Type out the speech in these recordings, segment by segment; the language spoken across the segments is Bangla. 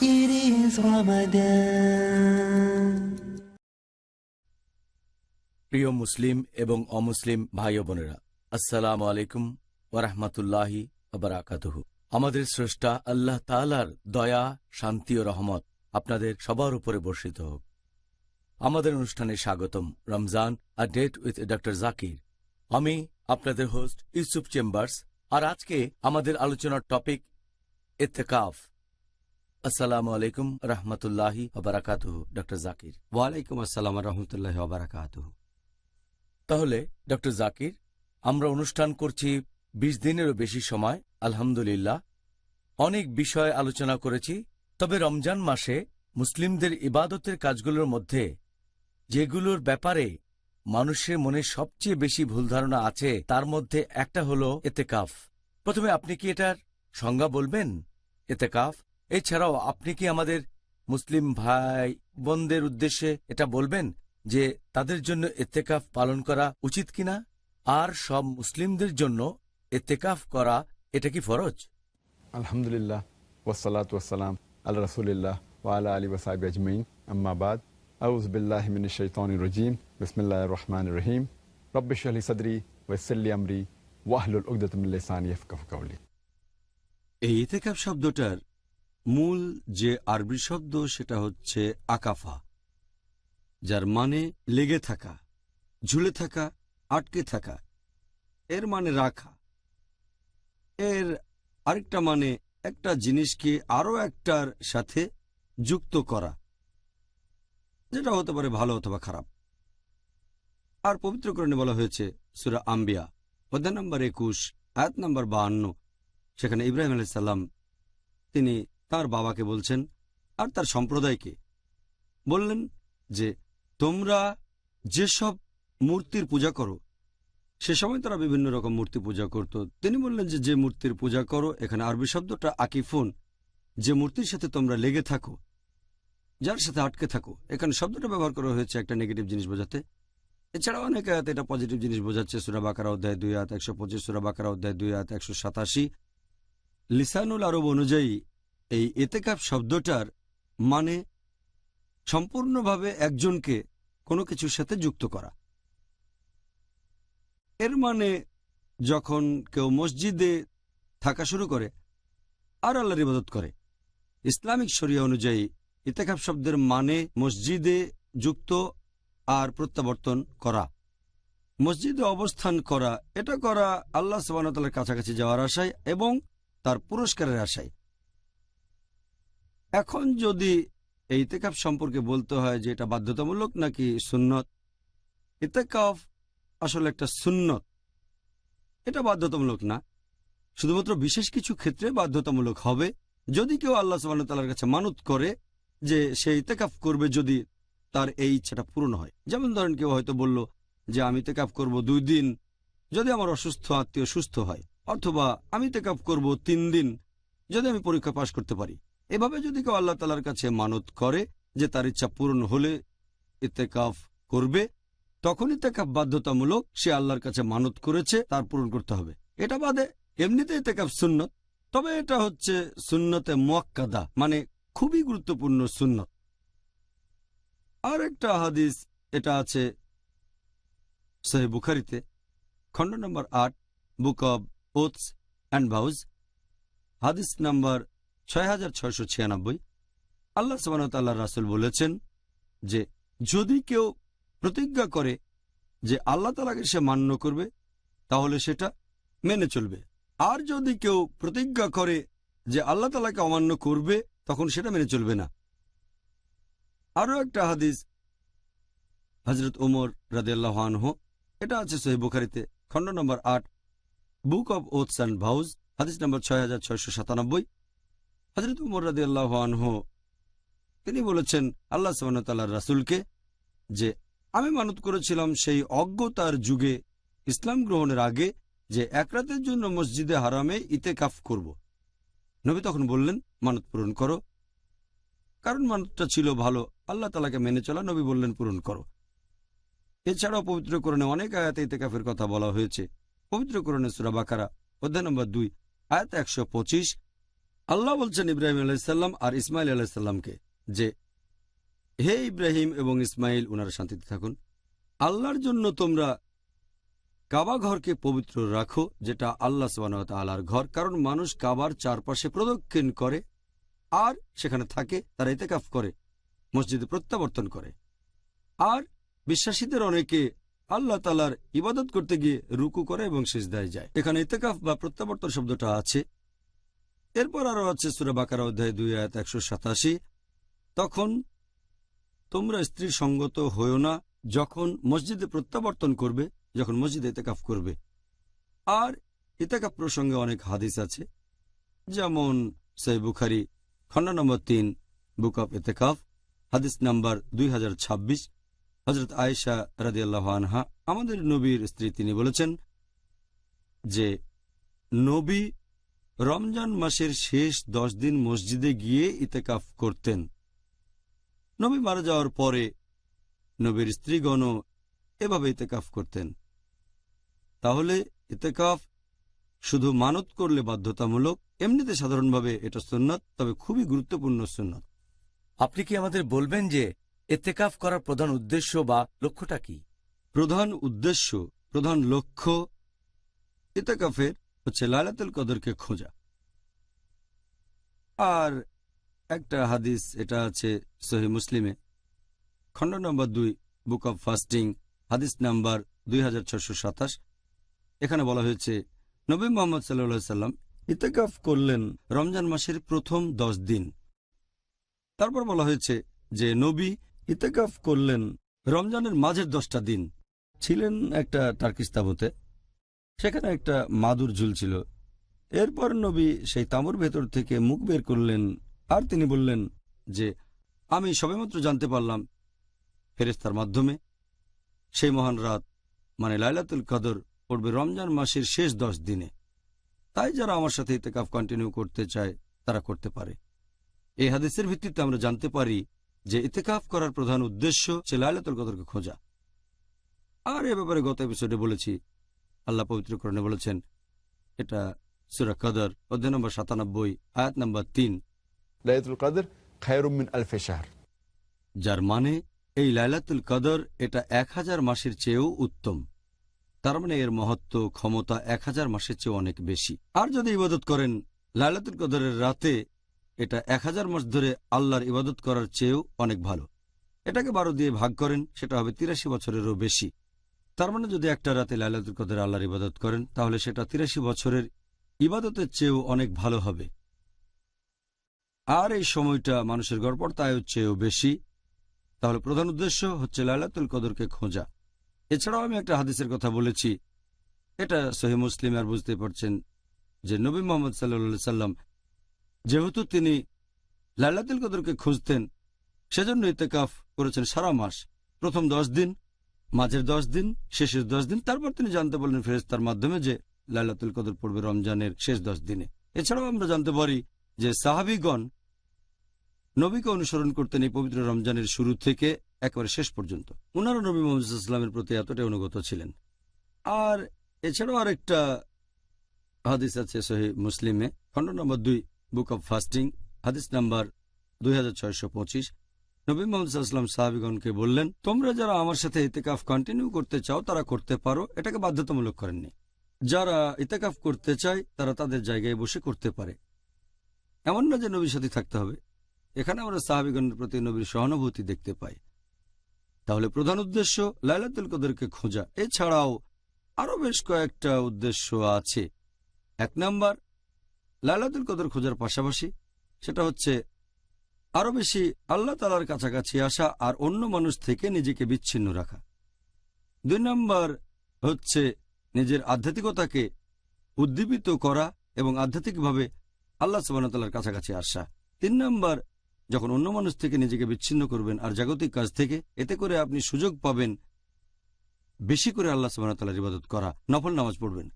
It is Ramadan. প্রিয় মুসলিম এবং অমুসলিম ভাই ও বোনেরা, আসসালামু আলাইকুম ওয়া রাহমাতুল্লাহি ওয়া বারাকাতুহু। আমাদের স্রষ্টা আল্লাহ তাআলার দয়া, শান্তি ও রহমত আপনাদের সবার উপরে বর্ষিত হোক। আমাদের অনুষ্ঠানে স্বাগতম। Ramzan a date with doctor Zakir. আমি আপনাদের হোস্ট ইউসুফ চেম্বার্স। আর আজকে আমাদের আলোচনার টপিক ইতিকাফ। আসসালামু আলাইকুম রাহমাতুল্লাহি ওয়া বারাকাতুহু। ডক্টর জাকির। ওয়ালাইকুম আসসালাম রহমতুল্লাহ বারাকাতুহু। তাহলে ডক্টর জাকির, আমরা অনুষ্ঠান করছি ২০ দিনেরও বেশি সময়, আলহামদুলিল্লাহ। অনেক বিষয় আলোচনা করেছি, তবে রমজান মাসে মুসলিমদের ইবাদতের কাজগুলোর মধ্যে যেগুলোর ব্যাপারে মানুষের মনে সবচেয়ে বেশি ভুল ধারণা আছে তার মধ্যে একটা হলো ইতিকাফ। প্রথমে আপনি কি এটার সংজ্ঞা বলবেন? ইতিকাফ এছাড়াও আপনি কি আমাদের মুসলিম ভাই বোনদের উদ্দেশ্যে এটা বলবেন যে তাদের জন্য ইতিকাফ পালন করা উচিত কিনা, আর সব মুসলিমদের জন্য ইতিকাফ করা এটা কি ফরজ? আলহামদুলিল্লাহ ওয়াসসালাতু ওয়াসসালাম আলা রাসূলিল্লাহ ওয়া আলা আলিহি ওয়া সাহবিহি আজমাইন, আম্মা বাদ। আউযু বিল্লাহি মিনাশ শাইতানির রাজীম। বিসমিল্লাহির রহমানির রহিম। রব্বি ইশরাহ লি সাদরি ওয়া ইয়াসসির লি আমরি ওয়াহলুল উকদাতাম মিন লিসানি ইয়াফকাহু কাওলি। এই ইতিকাফ শব্দটার মূল যে আরবি শব্দ সেটা হচ্ছে আকাফা, যার মানে লেগে থাকা, ঝুলে থাকা, আটকে থাকা। এর মানে রাখা। এর আরেকটা মানে একটা জিনিসকে আরো একটার সাথে যুক্ত করা, যেটা হতে পারে ভালো অথবা খারাপ। আর পবিত্রকরণে বলা হয়েছে সূরা আম্বিয়া অধ্যায় নম্বর ২১ আয়াত নম্বর ৫২, সেখানে ইব্রাহিম আলাইহিস সালাম তিনি তার বাবাকে বলছেন আর তার সম্প্রদায়কে বললেন যে তোমরা যেসব মূর্তির পূজা করো, সে সময় তারা বিভিন্ন রকম মূর্তি পূজা করত। তিনি বললেন যে যে মূর্তির পূজা করো, এখানে আরবি শব্দটা আকিফুন, যে মূর্তির সাথে তোমরা লেগে থাকো, যার সাথে আটকে থাকো। এখানে শব্দটা ব্যবহার করা হয়েছে একটা নেগেটিভ জিনিস বোঝাতে। এছাড়াও অনেক আয়াতে এটা পজিটিভ জিনিস বোঝাচ্ছে। সূরা বাকারা অধ্যায় ২ আয়াত ১২৫, সূরা বাকারা অধ্যায় ২ আয়াত ১৮৭। লিসানুল আরব অনুযায়ী এই ইতিকাফ শব্দটার মানে সম্পূর্ণভাবে একজনকে কোনো কিছুর সাথে যুক্ত করা। এর মানে যখন কেউ মসজিদে থাকা শুরু করে আর আল্লাহর ইবাদত করে, ইসলামিক শরিয়া অনুযায়ী ইতিকাফ শব্দের মানে মসজিদে যুক্ত আর প্রত্যাবর্তন করা, মসজিদে অবস্থান করা। এটা করা আল্লাহ সুবহানাহু ওয়া তাআলার কাছাকাছি যাওয়ার আশায় এবং তার পুরস্কারের আশায়। এখন যদি এই ইতিকাফ সম্পর্কে বলতে হয় যে এটা বাধ্যতামূলক নাকি সুন্নত, ইতিকাফ আসলে একটা সুন্নত, এটা বাধ্যতামূলক না। শুধুমাত্র বিশেষ কিছু ক্ষেত্রে বাধ্যতামূলক হবে, যদি কেউ আল্লাহ সুবহানাহু ওয়া তাআলার কাছে মানত করে যে সে ইতিকাফ করবে যদি তার এই ইচ্ছাটা পূরণ হয়। যেমন ধরেন কেউ হয়তো বলল যে আমি ইতিকাফ করব ২ দিন যদি আমার অসুস্থ আত্মীয় সুস্থ হয়, অথবা আমি ইতিকাফ করব ৩ দিন যদি আমি পরীক্ষা পাশ করতে পারি। এভাবে যদি কেউ আল্লাহ তাআলার কাছে মানত করে যে তার ইচ্ছা পূরণ হলে ইতিকাফ করবে, তখন ইতিকাফ বাধ্যতামূলক। সে আল্লাহর কাছে মানত করেছে, তার পূরণ করতে হবে। এটা বাদে এমনিতে ইতিকাফ সুন্নত, তবে এটা হচ্ছে সুন্নতে মুআক্কাদা, মানে খুবই গুরুত্বপূর্ণ সুন্নত। আর একটা হাদিস এটা আছে সহিহ বুখারীতে, খণ্ড নম্বর ৮, বুক অব ওথস অ্যান্ড ভাউজ, হাদিস নাম্বার ৬৬৯৬। আল্লাহ সুবহানাহু ওয়া তাআলার রাসূল বলেছেন যে যদি কেউ প্রতিজ্ঞা করে যে আল্লাহ তাআলাকে সে মান্য করবে, তাহলে সেটা মেনে চলবে। আর যদি কেউ প্রতিজ্ঞা করে যে আল্লাহ তাআলাকে অমান্য করবে, তখন সেটা মেনে চলবে না। আরও একটা হাদিস হযরত ওমর রাদিয়াল্লাহু আনহু, এটা আছে সহিহ বুখারীতে, খণ্ড নম্বর ৮, বুক অব ওথস অ্যান্ড ভাউজ, হাদিস নম্বর ৬৬৯৭। হযরত ওমর রাদিয়াল্লাহু আনহু তিনি বলেছেন আল্লাহ সুবহানাহু ওয়া তাআলার রাসূলকে যে আমি মানত করেছিলাম সেই অজ্ঞতার যুগে, ইসলাম গ্রহণের আগে, যে এক রাতের জন্য মসজিদে হারামে ইতিকাফ করব। নবী তখন বললেন মানত পূরণ করো, কারণ মানতটা ছিল ভালো, আল্লাহ তাআলাকে মেনে চলা। নবী বললেন পূরণ করো। এছাড়াও পবিত্র কোরআনে অনেক আয়াতে ইতিকাফের কথা বলা হয়েছে। পবিত্র কোরআনে সূরা বাকারা অধ্যায় নম্বর ২ আয়াত ১২৫ আল্লাহ বলছেন ইব্রাহিম আলাইসাল্লাম আর ইসমাইল আলাইসাল্লামকে যে, হে ইব্রাহিম এবং ইসমাইল, ওনারা শান্তিতে থাকুন। আল্লাহর জন্য তোমরা কাবা ঘরকে পবিত্র রাখো, যেটা আল্লাহ সুবহানাহু ওয়া তাআলার ঘর। কারণ মানুষ কাবার চারপাশে প্রদক্ষিণ করে আর সেখানে থাকে, তারা ইতিকাফ করে, মসজিদে প্রত্যাবর্তন করে। আর বিশ্বাসীদের অনেকে আল্লাহ তাআলার ইবাদত করতে গিয়ে রুকু করে এবং সিজদায় যায়। এখানে ইতিকাফ বা প্রত্যাবর্তন শব্দটা আছে। এরপর আরো আছে সূরা বাকারা অধ্যায় 2 আয়াত 187, তখন তোমরা স্ত্রী সঙ্গত হইও না যখন মসজিদে প্রত্যাবর্তন করবে, যখন মসজিদে ইতিকাফ করবে। আর ইতিকাফ প্রসঙ্গে অনেক হাদিস আছে, যেমন সহিহ বুখারী খণ্ড নম্বর 3 বুক অফ ইতিকাফ হাদিস নাম্বার 2026। হযরত আয়েশা রাদিয়াল্লাহু আনহা, আমাদের নবীর স্ত্রী, তিনি বলেছেন যে নবী রমজান মাসের শেষ 10 দিন মসজিদে গিয়ে ইতিকাফ করতেন। নবী মারা যাওয়ার পরে নবীর স্ত্রীগণও এভাবে ইতিকাফ করতেন। তাহলে ইতিকাফ শুধু মানত করলে বাধ্যতামূলক, এমনিতে সাধারণভাবে এটা সুন্নাত, তবে খুবই গুরুত্বপূর্ণ সুন্নাত। আপনি কি আমাদের বলবেন যে ইতিকাফ করার প্রধান উদ্দেশ্য বা লক্ষ্যটা কি? প্রধান উদ্দেশ্য, প্রধান লক্ষ্য ইতিকাফের হচ্ছে লাইলাতুল কদরকে খোঁজা। আর একটা হাদিস, এটা আছে সহিহ মুসলিমে খণ্ড নম্বর 2 বুক অব ফাস্টিং হাদিস নাম্বার 2627। এখানে বলা হয়েছে নবী মুহাম্মদ সাল্লাল্লাহু আলাইহি সাল্লাম ইতিকাফ করলেন রমজান মাসের প্রথম 10 দিন। তারপর বলা হয়েছে যে নবী ইতিকাফ করলেন রমজানের মাঝের 10টা দিন। ছিলেন একটা টার্কিশ তাঁবুতে, সেখানে একটা মাদুর ঝুলছিল। এরপর নবী সেই তাঁবুর ভেতর থেকে মুখ বের করলেন আর তিনি বললেন যে, আমি সবেমাত্র জানতে পারলাম ফেরেশতার মাধ্যমে সেই মহান রাত মানে লাইলাতুল কদর পড়বে রমজান মাসের শেষ 10 দিনে। তাই যারা আমার সাথে ইতিকাফ কন্টিনিউ করতে চায় তারা করতে পারে। এই হাদিসের ভিত্তিতে আমরা জানতে পারি যে ইতিকাফ করার প্রধান উদ্দেশ্য হচ্ছে লাইলাতুল কদরকে খোঁজা। আর এ ব্যাপারে গত এপিসোডে বলেছি, আল্লাহ পবিত্র কোরআনে বলেছেন, এটা সূরা কদর অধ্যায় নম্বর 97 আয়াত নম্বর 3, লাইলাতুল কদর খায়রুম মিন আলফি শাহর, যার মানে এই লাইলাতুল কদর এটা 1000 মাসের চেয়েও উত্তম। তার মানে এর মহত্ব, ক্ষমতা 1000 মাসের চেয়ে অনেক বেশি। আর যদি ইবাদত করেন লাইলাতুল কদরের রাতে, এটা 1000 মাস ধরে আল্লাহর ইবাদত করার চেয়েও অনেক ভালো। এটাকে 12 দিয়ে ভাগ করেন, সেটা হবে 83 বছরেরও বেশি। তার মানে যদি একটা রাতে লাইলাতুল কদরে আল্লাহর ইবাদত করেন, তাহলে সেটা 83 বছরের ইবাদতের চেয়েও অনেক ভালো হবে। আর এই সময়টা মানুষের গড়পড়তায়ও চেয়েও বেশি। তাহলে প্রধান উদ্দেশ্য হচ্ছে লাইলাতুল কদরকে খোঁজা। এছাড়াও আমি একটা হাদিসের কথা বলেছি, এটা সহিহ মুসলিম। আর বুঝতে পারছেন যে নবী মুহাম্মদ সাল্লাল্লাহু আলাইহি সাল্লাম যেহেতু তিনি লাইলাতুল কদরকে খুঁজতেন, সেজন্য ইতিকাফ করেছেন সারা মাস, প্রথম 10 দিন, মাঝের 10 দিন, শেষের 10 দিন। তারপর তিনি জানতে পারলেন ফেরেশতার মাধ্যমে যে লাইলাতুল কদর পড়বে রমজানের শেষ 10 দিনে। এছাড়াও আমরা জানতে পারি যে সাহাবীগণ নবীকে অনুসরণ করতেন এই পবিত্র রমজানের শুরু থেকে একেবারে শেষ পর্যন্ত। ওনারা নবী মুহাম্মদ সাল্লাল্লাহু আলাইহি ওয়াসাল্লামের প্রতি এতটাই অনুগত ছিলেন। আর এছাড়াও আরেকটা হাদিস আছে সহিহ মুসলিমে খণ্ড নম্বর 2 বুক অব ফাস্টিং হাদিস নাম্বার 2625। নবী মুহাম্মদ সাল্লাল্লাহু আলাইহি ওয়াসাল্লাম সাহাবীগণকে বললেন, তোমরা যারা আমার সাথে ইতিকাফ কন্টিনিউ করতে চাও তারা করতে পারো, এটাকে বাধ্যতামূলক করেননি। যারা ইতিকাফ করতে চায় তারা তাদের জায়গায় বসে করতে পারে, এমন না যে নবীর সাথে থাকতে হবে। এখানে আমরা সাহাবীগণের প্রতি নবীর সহানুভূতি দেখতে পাই। তাহলে প্রধান উদ্দেশ্য লাইলাতুল কদরকে খোঁজা। এছাড়াও আরো বেশ কয়েকটা উদ্দেশ্য আছে। 1 নাম্বার, লাইলাতুল কদর খোঁজার পাশাপাশি সেটা হচ্ছে আরো বেশি আল্লাহ তাআলার কাছাকাছি আসা আর অন্য মানুষ থেকে নিজেকে বিচ্ছিন্ন রাখা। 2 নাম্বার হচ্ছে নিজের আধ্যাত্মিকতাকে উদ্দীপিত করা এবং আধ্যাত্মিকভাবে আল্লাহ সুবহানাহু ওয়া তাআলার কাছাকাছি আসা। 3 নাম্বার, যখন অন্য মানুষ থেকে নিজেকে বিচ্ছিন্ন করবেন আর জাগতিক কাজ থেকে, এতে করে আপনি সুযোগ পাবেন বেশি করে আল্লাহ সুবহানাহু ওয়া তাআলার ইবাদত করা। নফল নামাজ পড়বেন,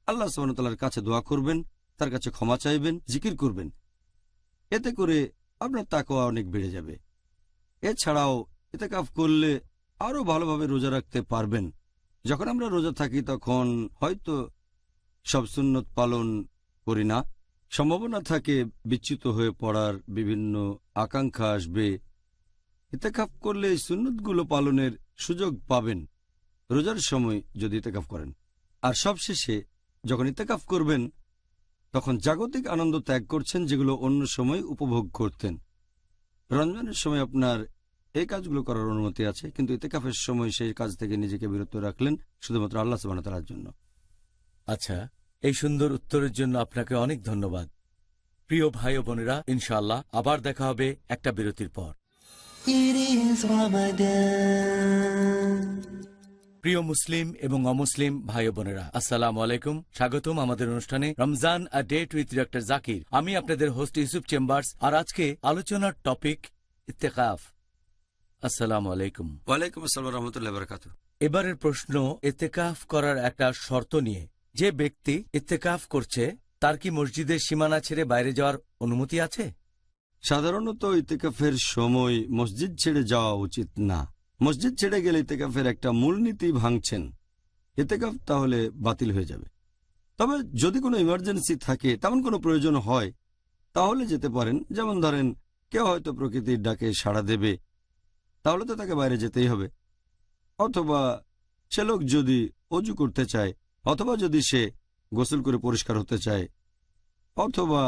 আল্লাহ সুবহানাহু ওয়া তাআলার কাছে দোয়া করবেন, তার কাছে ক্ষমা চাইবেন, জিকির করবেন। এতে করে আপনার তাকওয়া অনেক বেড়ে যাবে। এছাড়াও ইতিকাফ করলে আরো ভালোভাবে রোজা রাখতে পারবেন। যখন আমরা রোজা থাকি তখন হয়তো সব সুন্নত পালন করি না, সম্ভাবনা থাকে বিচ্যুত হয়ে পড়ার, বিভিন্ন আকাঙ্ক্ষা আসবে। ইতেকাফ করলে এই সুন্নতগুলো পালনের সুযোগ পাবেন রোজার সময় যদি ইতেকাফ করেন। আর সবশেষে যখন ইতেকাফ করবেন তখন জাগতিক আনন্দ ত্যাগ করছেন, যেগুলো অন্য সময় উপভোগ করতেন। রমজানের সময় আপনার এই কাজগুলো করার অনুমতি আছে, কিন্তু ইতেকাফের সময় সেই কাজ থেকে নিজেকে বিরত রাখলেন শুধুমাত্র আল্লাহ সুবহানাহু ওয়া তাআলার জন্য। আচ্ছা, এই সুন্দর উত্তরের জন্য আপনাকে অনেক ধন্যবাদ। প্রিয় ভাই ও বোনেরা, ইনশাআল্লাহ আবার দেখা হবে একটা বিরতির পর। It is Ramadan. প্রিয় মুসলিম এবং অমুসলিম ভাই ও বোনেরা, আসসালামু আলাইকুম। স্বাগতম আমাদের অনুষ্ঠানে Ramzan a date with doctor Zakir. আমি আপনাদের হোস্ট ইউসুফ চেম্বার্স, আর আজকে আলোচনার টপিক ইত্তেকাফ। আসসালামু আলাইকুম। ওয়ালাইকুম আসসালাম রহমতুল্লাহ বারাকাতুহু। এবারের প্রশ্ন ইত্তেকাফ করার একটা শর্ত নিয়ে। যে ব্যক্তি ইত্তেকাফ করছে তার কি মসজিদের সীমানা ছেড়ে বাইরে যাওয়ার অনুমতি আছে? সাধারণত ইতেকাফের সময় মসজিদ ছেড়ে যাওয়া উচিত না। মসজিদ ছেড়ে গেলে ইতেকাফের একটা মূলনীতি ভাঙছেন, ইতেকাফ তাহলে বাতিল হয়ে যাবে। তবে যদি কোনো ইমার্জেন্সি থাকে, তেমন কোনো প্রয়োজন হয়, তাহলে যেতে পারেন। যেমন ধরেন কেউ হয়তো প্রকৃতির ডাকে সাড়া দেবে, তাহলে তো তাকে বাইরে যেতেই হবে। অথবা সে লোক যদি অজু করতে চায়, অথবা যদি সে গোসল করে পরিষ্কার হতে চায়, অথবা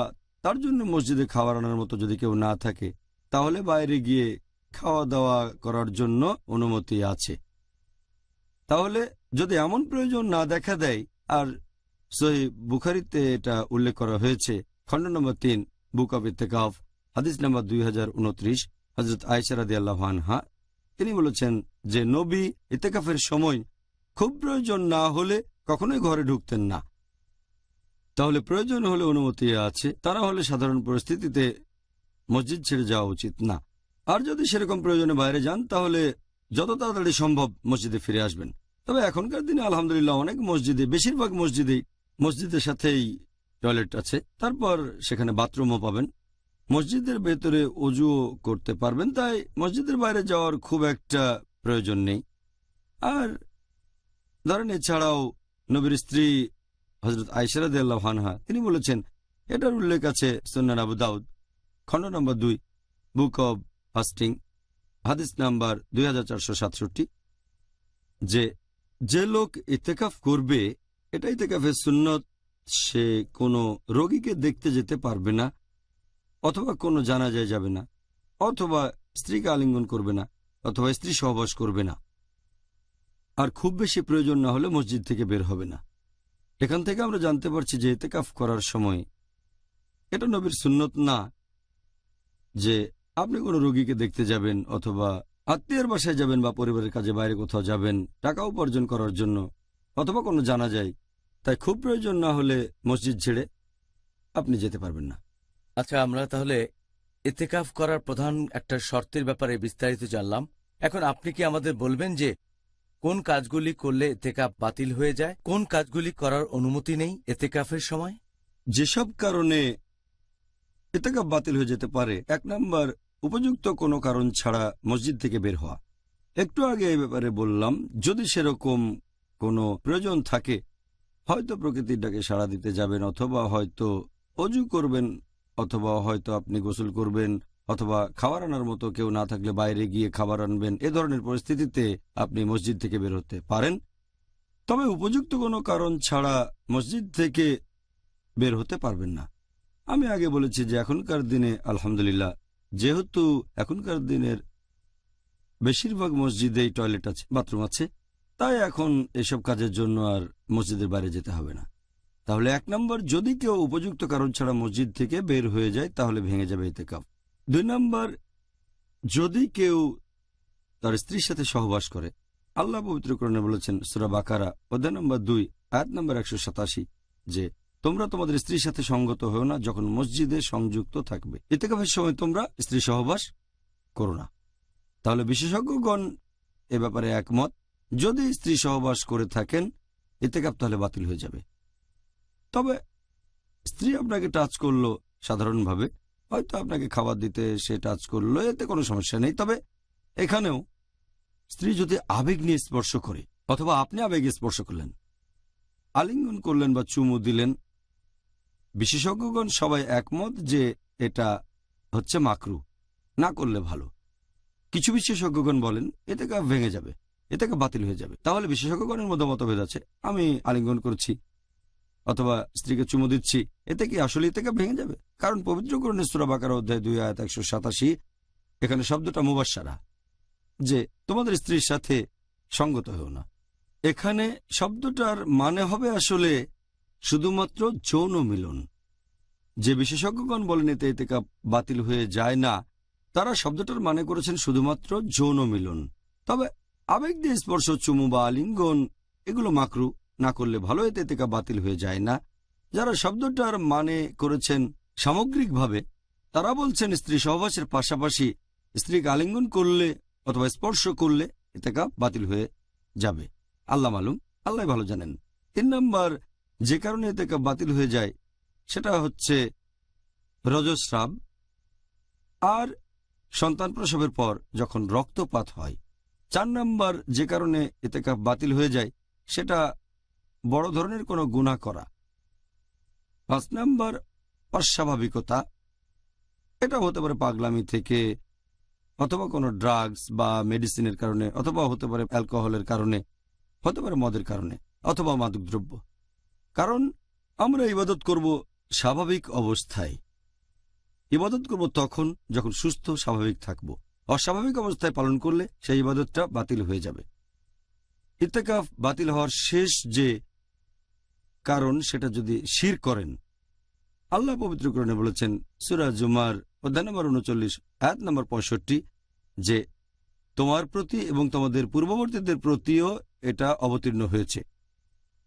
তার জন্য মসজিদে খাবার আনার মতো যদি কেউ না থাকে, তাহলে বাইরে গিয়ে খাওয়া দাওয়া করার জন্য অনুমতি আছে। তাহলে যদি এমন প্রয়োজন না দেখা দেয়, আর সহিহ বুখারীতে এটা উল্লেখ করা হয়েছে, খণ্ড নম্বর 3, বুক অব ইত্তেকাফ, হাদিস নম্বর 2029, হযরত আয়েশা রাদিয়াল্লাহু আনহা তিনি বলেছেন যে নবী ইত্তেকাফের সময় খুব প্রয়োজন না হলে কখনোই ঘরে ঢুকতেন না। তাহলে প্রয়োজন হলে অনুমতি আছে, তারা হলে সাধারণ পরিস্থিতিতে মসজিদ ছেড়ে যাওয়া উচিত না। আর যদি সেরকম প্রয়োজনে বাইরে যান, তাহলে যত তাড়াতাড়ি সম্ভব মসজিদে ফিরে আসবেন। তবে এখনকার দিনে আলহামদুলিল্লাহ অনেক মসজিদে, বেশিরভাগ মসজিদেই মসজিদের সাথেই টয়লেট আছে, তারপর সেখানে বাথরুমও পাবেন। মসজিদের ভেতরে অজুও করতে পারবেন, তাই মসজিদের বাইরে যাওয়ার খুব একটা প্রয়োজন নেই। আর ধরেন এছাড়াও নবীর স্ত্রী হযরত আয়েশা রাদিয়াল্লাহু আনহা তিনি বলেছেন, এটার উল্লেখ আছে সুনান আবু দাউদ, খণ্ড নম্বর 2, বুক অব ফাস্টিং, হাদিস নাম্বার 2467, যে লোক ইত্তেকাফ করবে, এটা ইত্তেকাফের সুন্নত, সে কোনো রোগীকে দেখতে যেতে পারবে না, অথবা কোনো জানাজায় যাবে না, অথবা স্ত্রীকে আলিঙ্গন করবে না, অথবা স্ত্রী সহবাস করবে না। আর খুব বেশি প্রয়োজন না হলে মসজিদ থেকে বের হবে না। এখান থেকে আমরা জানতে পারছি যে ইত্তেকাফ করার সময় এটা নবীর সুন্নত না যে আপনি কোনো রোগীকে দেখতে যাবেন, অথবা আত্মীয়ের বাসায় যাবেন, বা পরিবারের কাজে বাইরে কোথাও যাবেন টাকা উপার্জন করার জন্য, অথবা কোনো জানা যায়। তাই খুব প্রয়োজন না হলে মসজিদ ছেড়ে আপনি যেতে পারবেন না। আচ্ছা, আমরা তাহলে ইত্তেকাফ করার প্রধান একটা শর্তের ব্যাপারে বিস্তারিত জানলাম। এখন আপনি কি আমাদের বলবেন যে কোন কাজগুলি করলে ইত্তেকাফ বাতিল হয়ে যায়, কোন কাজগুলি করার অনুমতি নেই ইত্তেকাফের সময়? যেসব কারণে ইত্তেকাফ বাতিল হয়ে যেতে পারে, 1 নম্বর, উপযুক্ত কোনো কারণ ছাড়া মসজিদ থেকে বের হওয়া। একটু আগে এই ব্যাপারে বললাম, যদি সেরকম কোনো প্রয়োজন থাকে, হয়তো প্রকৃতির ডাকে সাড়া দিতে যাবেন, অথবা হয়তো অজু করবেন, অথবা হয়তো আপনি গোসল করবেন, অথবা খাবার আনার মতো কেউ না থাকলে বাইরে গিয়ে খাবার আনবেন, এ ধরনের পরিস্থিতিতে আপনি মসজিদ থেকে বের হতে পারেন। তবে উপযুক্ত কোনো কারণ ছাড়া মসজিদ থেকে বের হতে পারবেন না। আমি আগে বলেছি যে এখনকার দিনে আলহামদুলিল্লাহ, যেহেতু এখনকার দিনের বেশিরভাগ মসজিদেই টয়লেট আছে, বাথরুম আছে, তাই এখন এসব কাজের জন্য আর মসজিদের বাইরে যেতে হবে না। তাহলে 1 নম্বর, যদি কেউ উপযুক্ত কারণ ছাড়া মসজিদ থেকে বের হয়ে যায়, তাহলে ভেঙে যাবে ইত্তেকাফ। 2 নম্বর, যদি কেউ তার স্ত্রীর সাথে সহবাস করে, আল্লাহ পবিত্র কোরআনে বলেছেন সূরা বাকারা অধ্যায় নম্বর 2, আয়াত নম্বর 187, যে তোমরা তোমাদের স্ত্রীর সাথে সঙ্গত হও না যখন মসজিদে সংযুক্ত থাকবে। ইত্তেকাফের সময় তোমরা স্ত্রী সহবাস করো না। তাহলে বিশেষজ্ঞগণ এ ব্যাপারে একমত, যদি স্ত্রী সহবাস করে থাকেন ইত্তেকাফ তাহলে বাতিল হয়ে যাবে। তবে স্ত্রী আপনাকে টাচ করলো সাধারণভাবে, হয়তো আপনাকে খাবার দিতে সে টাচ করলো, এতে কোনো সমস্যা নেই। তবে এখানেও স্ত্রী যদি আবেগ নিয়ে স্পর্শ করে, অথবা আপনি আবেগে স্পর্শ করলেন, আলিঙ্গন করলেন বা চুমু দিলেন, বিশেষজ্ঞগণ সবাই একমত যে এটা হচ্ছে মাকরু, না করলে ভালো। কিছু বিশেষজ্ঞগণ বলেন ইতিকাফ ভেঙে যাবে, ইতিকাফ বাতিল হয়ে যাবে। তাহলে বিশেষজ্ঞগণের মধ্যে মতভেদ আছে। আমি আলিঙ্গন করছি অথবা স্ত্রীকে চুমু দিচ্ছি, এতে কি আসলে ইতিকাফ ভেঙে যাবে? কারণ পবিত্র কোরআনের সূরা বাকারা অধ্যায় 2 আয়াত 187, এখানে শব্দটা মুবাশশারা, যে তোমাদের স্ত্রীর সাথে সঙ্গত হও না। এখানে শব্দটার মানে হবে আসলে শুধুমাত্র যৌন মিলন। যে বিশেষজ্ঞগণ বলেন এতে ইতিকাফ বাতিল হয়ে যায় না, তারা শব্দটার মানে করেছেন শুধুমাত্র যৌন মিলন। তবে আবেগ দিয়ে স্পর্শ, চুমু বা আলিঙ্গন এগুলো মাকরু, না করলে ভালো, এতে ইতিকাফ বাতিল হয়ে যায় না। যারা শব্দটার মানে করেছেন সামগ্রিকভাবে, তারা বলছেন স্ত্রী সহবাসের পাশাপাশি স্ত্রীকে আলিঙ্গন করলে অথবা স্পর্শ করলে ইতিকাফ বাতিল হয়ে যাবে। আল্লাহ মালুম, আল্লাহ ভালো জানেন। 3 নম্বর যে কারণে ইতিকাফ বাতিল হয়ে যায় সেটা হচ্ছে রজস্রাব আর সন্তান প্রসবের পর যখন রক্তপাত হয়। 4 নম্বর যে কারণে ইতিকাফ বাতিল হয়ে যায় সেটা বড় ধরনের কোনো গুনাহ করা। 5 নম্বর অস্বাভাবিকতা, এটা হতে পারে পাগলামি থেকে, অথবা কোনো ড্রাগস বা মেডিসিনের কারণে, অথবা হতে পারে অ্যালকোহলের কারণে, হতে পারে মদের কারণে, অথবা মাদকদ্রব্য। কারণ আমরা ইবাদত করব স্বাভাবিক অবস্থায়। ইবাদত করব তখন যখন সুস্থ স্বাভাবিক থাকব। অস্বাভাবিক অবস্থায় পালন করলে সেই ইবাদতটা বাতিল হয়ে যাবে। ইতিকাফ বাতিল হওয়ার শেষ যে কারণ সেটা যদি শিরক করেন, আল্লাহ পবিত্র কোরআনে বলেছেন সূরা জুমার অধ্যায় নম্বর 39 আয়াত নম্বর 65, যে তোমার প্রতি এবং তোমাদের পূর্ববর্তীদের প্রতিও এটা অবতীর্ণ হয়েছে